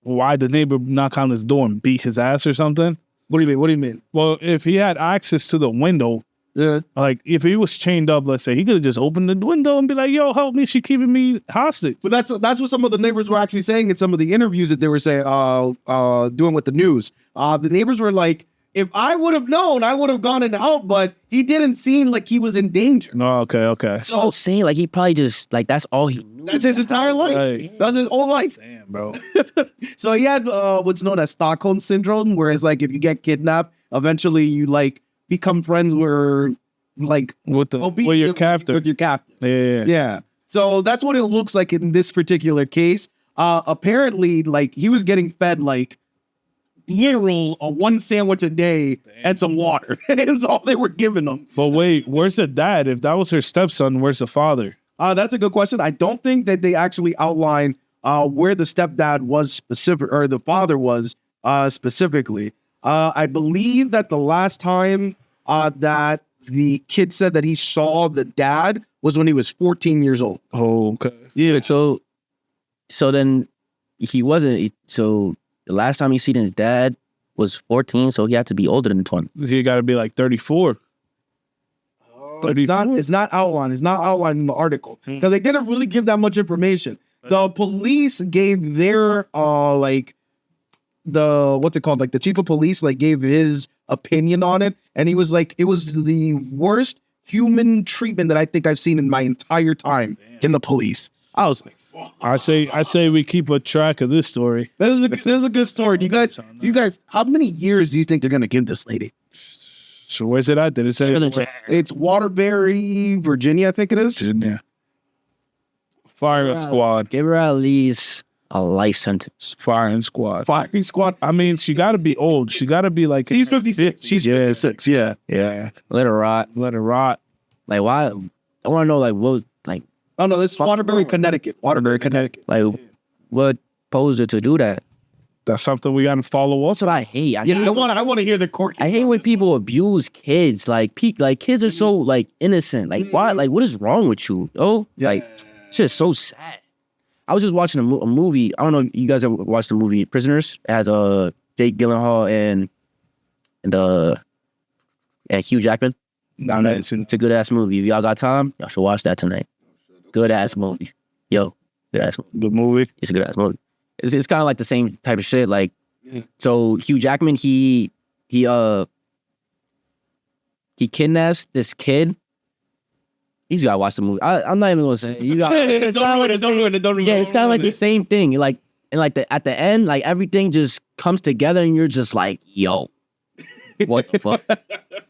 why the neighbor knock on his door and beat his ass or something? What do you mean? What do you mean? Well, if he had access to the window, Yeah. like if he was chained up, let's say, he could have just opened the window and be like, yo, help me, she keeping me hostage. But that's what some of the neighbors were actually saying in some of the interviews that they were saying, doing with the news. The neighbors were like, if I would have known, I would have gone and helped, but he didn't seem like he was in danger. No, okay. So I was saying like he probably just like that's all he knew. That's his entire life. Right. That's his whole life. Damn, bro. So he had what's known as Stockholm syndrome, whereas like if you get kidnapped, eventually you like become friends with like With your with captor. your captain. Yeah. Yeah. So that's what it looks like in this particular case. Apparently, like he was getting fed like literal one sandwich a day and some water. Is all they were giving him. But wait, where's the dad? If that was her stepson, where's the father? That's a good question. I don't think that they actually outlined where the stepdad was specific or the father was specifically. I believe that the last time that the kid said that he saw the dad was when he was 14 years old. Oh, okay. Yeah. So then he wasn't. So the last time he seen his dad was 14, so he had to be older than 20. He got to be like 34. It's not outlined. It's not outlined in the article because they didn't really give that much information. The police gave their like the what's it called? Like the chief of police like gave his opinion on it, and he was like, it was the worst human treatment that I think I've seen in my entire time in the police. I was like, I say we keep a track of this story. this is a good story. Do you guys, how many years do you think they're gonna give this lady? So where's it at? Did it say? It's Waterbury, Virginia, I think it is. Yeah. Firing squad. Give her at least a life sentence. Firing squad. Firing squad. I mean, she got to be old. She got to be like. She's 56. She's 56. Yeah. Yeah. Let her rot. Let her rot. Like why? I want to know like what like Oh no, this is Waterbury, Connecticut. Waterbury, Connecticut. like what posed her to do that. That's something we got to follow up. That's what I hate. I Yeah, hate I want to hear the court. I hate when people abuse kids. Like kids are so like innocent. Like why? Like what is wrong with you? Oh, like it's just so sad. I was just watching a movie. I don't know if you guys ever watched the movie Prisoners. It has Jake Gyllenhaal and Hugh Jackman. It's a good ass movie. If y'all got time, y'all should watch that tonight. Good ass movie. Yo, good ass movie. Good movie. It's a good ass movie. It's kind of like the same type of shit. Like, so Hugh Jackman, he he kidnaps this kid. You gotta watch the movie. I'm not even gonna say it. You got. It's kind of like it's kind of like the same thing. Like and like at the end, like everything just comes together, and you're just like, yo, what the fuck?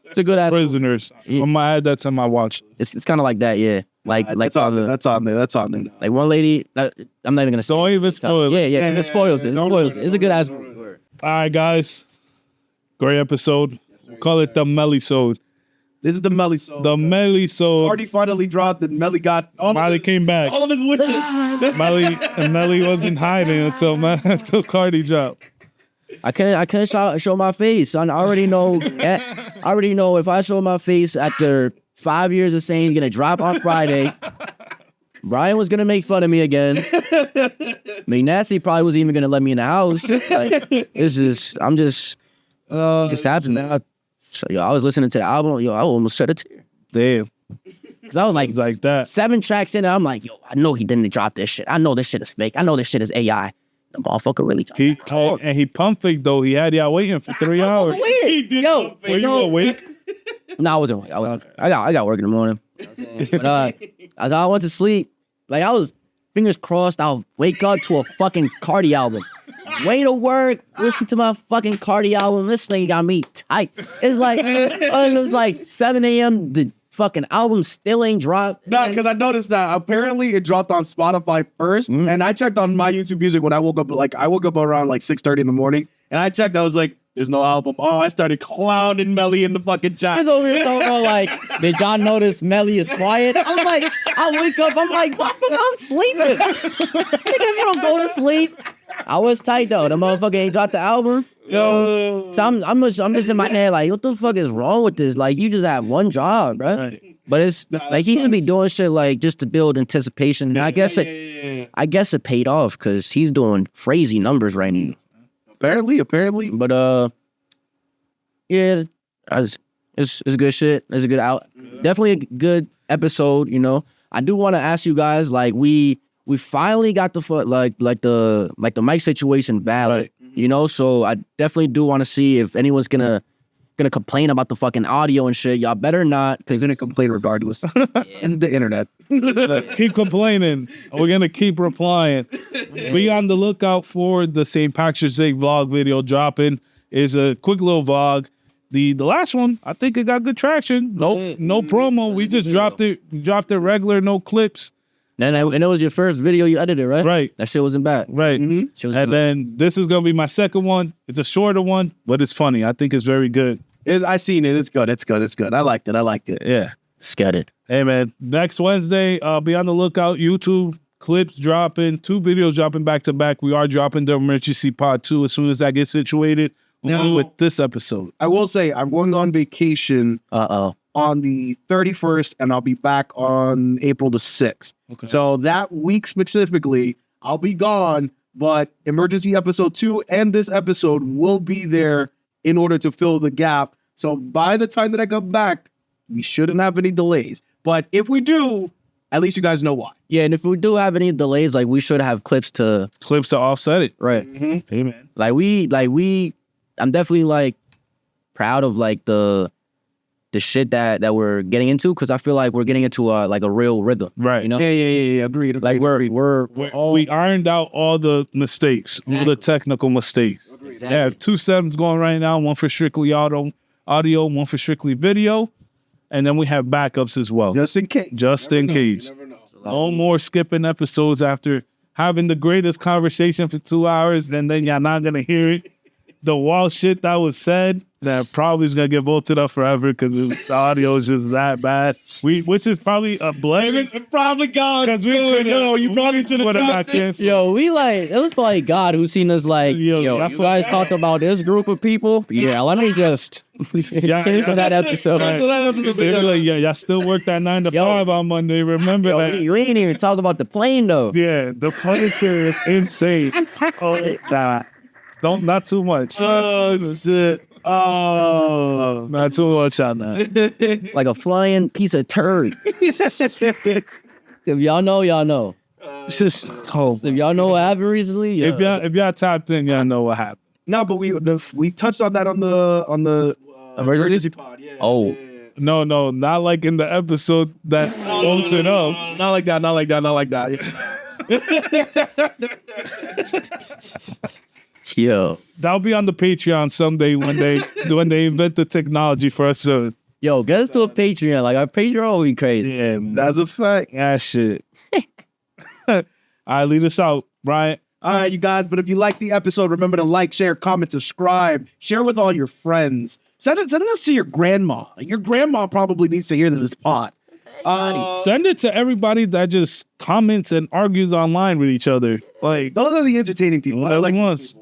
It's a good ass. Prisoners. Yeah. I'm gonna add that to my watch. It's kind of like that, yeah. Like that's on there. That's on there. That's on there. like one lady. I'm not even gonna say. Don't even spoil it. Yeah. It spoils it. It spoils it. It's a good ass movie. All right, guys. Great episode. Call it the Melly-sode. This is the Melly song. The Melly-sode. Party finally dropped, and Melly got Miley came back. all of his wishes. Melly wasn't hiding until Cardi dropped. I can't show my face. I already know. I already know if I show my face after 5 years of saying gonna drop on Friday, Brian was gonna make fun of me again. McNasty probably wasn't even gonna let me in the house. Like, it's just, I'm just happened now. So, yo, I was listening to the album. Yo, I almost shed a tear. Damn. Cause I was like that. 7 tracks in, and I'm like, yo, I know he didn't drop this shit. I know this shit is fake. I know this shit is AI. The motherfucker really dropped And he pumped fake though. He had y'all waiting for 3 hours. Yo, Were you awake? No, I wasn't awake. I got work in the morning. But as I went to sleep, like I was fingers crossed I'll wake up to a fucking Cardi album. Way to work, listen to my fucking Cardi album. This thing got me tight. It was like 7 a.m. The fucking album still ain't dropped. No, because I noticed that apparently it dropped on Spotify first, and I checked on my YouTube Music when I woke up. Like I woke up around like 6:30 in the morning, and I checked. I was like, "There's no album." Oh, I started clowning Melly in the fucking chat. He's over here talking about like, did y'all notice Melly is quiet? I'm like, I wake up, I'm like, I'm sleeping. Nigga, if you don't go to sleep. I was tight though. The motherfucker ain't dropped the album. Yo, So I'm just in my head like, what the fuck is wrong with this? Like, you just have one job, bro. Right. But it's like he should be doing shit like just to build anticipation. And I guess it paid off because he's doing crazy numbers right now. apparently. But yeah, it's good shit. It's a good out. Definitely a good episode. You know, I do want to ask you guys like we finally got the the mic situation valid. Right. You know, so I definitely do want to see if anyone's gonna complain about the fucking audio and shit. Y'all better not, because He's gonna complain regardless. It's the internet. Keep complaining. We're gonna keep replying. Be on the lookout for the St. Patrick's Day vlog video dropping. It's a quick little vlog. The last one, I think it got good traction. No promo. We just dropped it regular, no clips. and it was your first video you edited, right? Right. That shit wasn't bad. Right. Shit was And good. then this is gonna be my second one. It's a shorter one, but it's funny. I think it's very good. I seen it. It's good. I liked it. Yeah. Scared. Hey man, next Wednesday, be on the lookout. YouTube clips dropping, 2 videos dropping back to back. We are dropping the emergency part 2 as soon as I get situated with this episode. I will say I'm going on vacation Uh-oh. on the 31st, and I'll be back on April the 6th. Okay. So that week specifically, I'll be gone, but emergency episode 2 and this episode will be there in order to fill the gap. So by the time that I come back, we shouldn't have any delays. But if we do, at least you guys know why. Yeah, and if we do have any delays, like we should have clips to Clips to offset it. right. Hey man. Like we I'm definitely like proud of like the shit that we're getting into, because I feel like we're getting into like a real rhythm. Right. You know? Yeah. Agreed. Like we're all We ironed out all the mistakes, all the technical mistakes. Exactly. I have 2 settings going right now, one for strictly audio, one for strictly video, and then we have backups as well. just in case. Just in case. No more skipping episodes after having the greatest conversation for 2 hours, then y'all not gonna hear it. The wild shit that was said that probably is gonna get voted up forever because the audio is just that bad. Which is probably a blessing. It's probably gone. Because you probably should have dropped this. Yo, we like, it was probably God who seen us like, Yo, yo, I you guys talked about this group of people? Yeah, let me just cancel that episode. They be like, yeah, y'all still work that 9 to 5 on Monday. Remember Yo, that? you ain't even talked about the plane though. Yeah, the Punisher is insane. Not too much. Oh, shit. Oh. Not too much on that. Like a flying piece of turd. If y'all know, y'all know. It's just If y'all know what happened recently, yeah. if y'all tapped in, y'all know what happened. No, but we touched on that on the emergency pod. Yeah. Oh. No, not like in the episode that owns it up. Not like that. Not like that. Not like that. Yo, That'll be on the Patreon someday when they invent the technology for us to. yo, get us to a Patreon. Like our Patreon will be crazy. Yeah, That's a fact. that shit. All right, lead us out, Brian. All right, you guys. But if you like the episode, remember to like, share, comment, subscribe, share with all your friends. Send this to your grandma. Your grandma probably needs to hear this pod. Send it to everybody that just comments and argues online with each other. Like Those are the entertaining people. I like ones.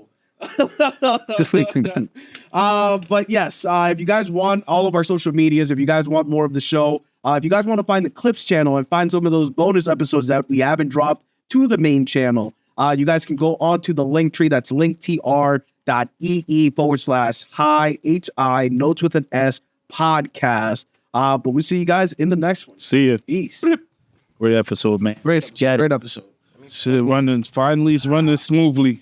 But yes, if you guys want all of our social medias, if you guys want more of the show, if you guys want to find the Clips channel and find some of those bonus episodes that we haven't dropped to the main channel, you guys can go on to the link tree. That's linktr.ee/hi HI notes with an S podcast. But we'll see you guys in the next one. See ya. Peace. Great episode, man. Great episode. Shit, finally it's running smoothly.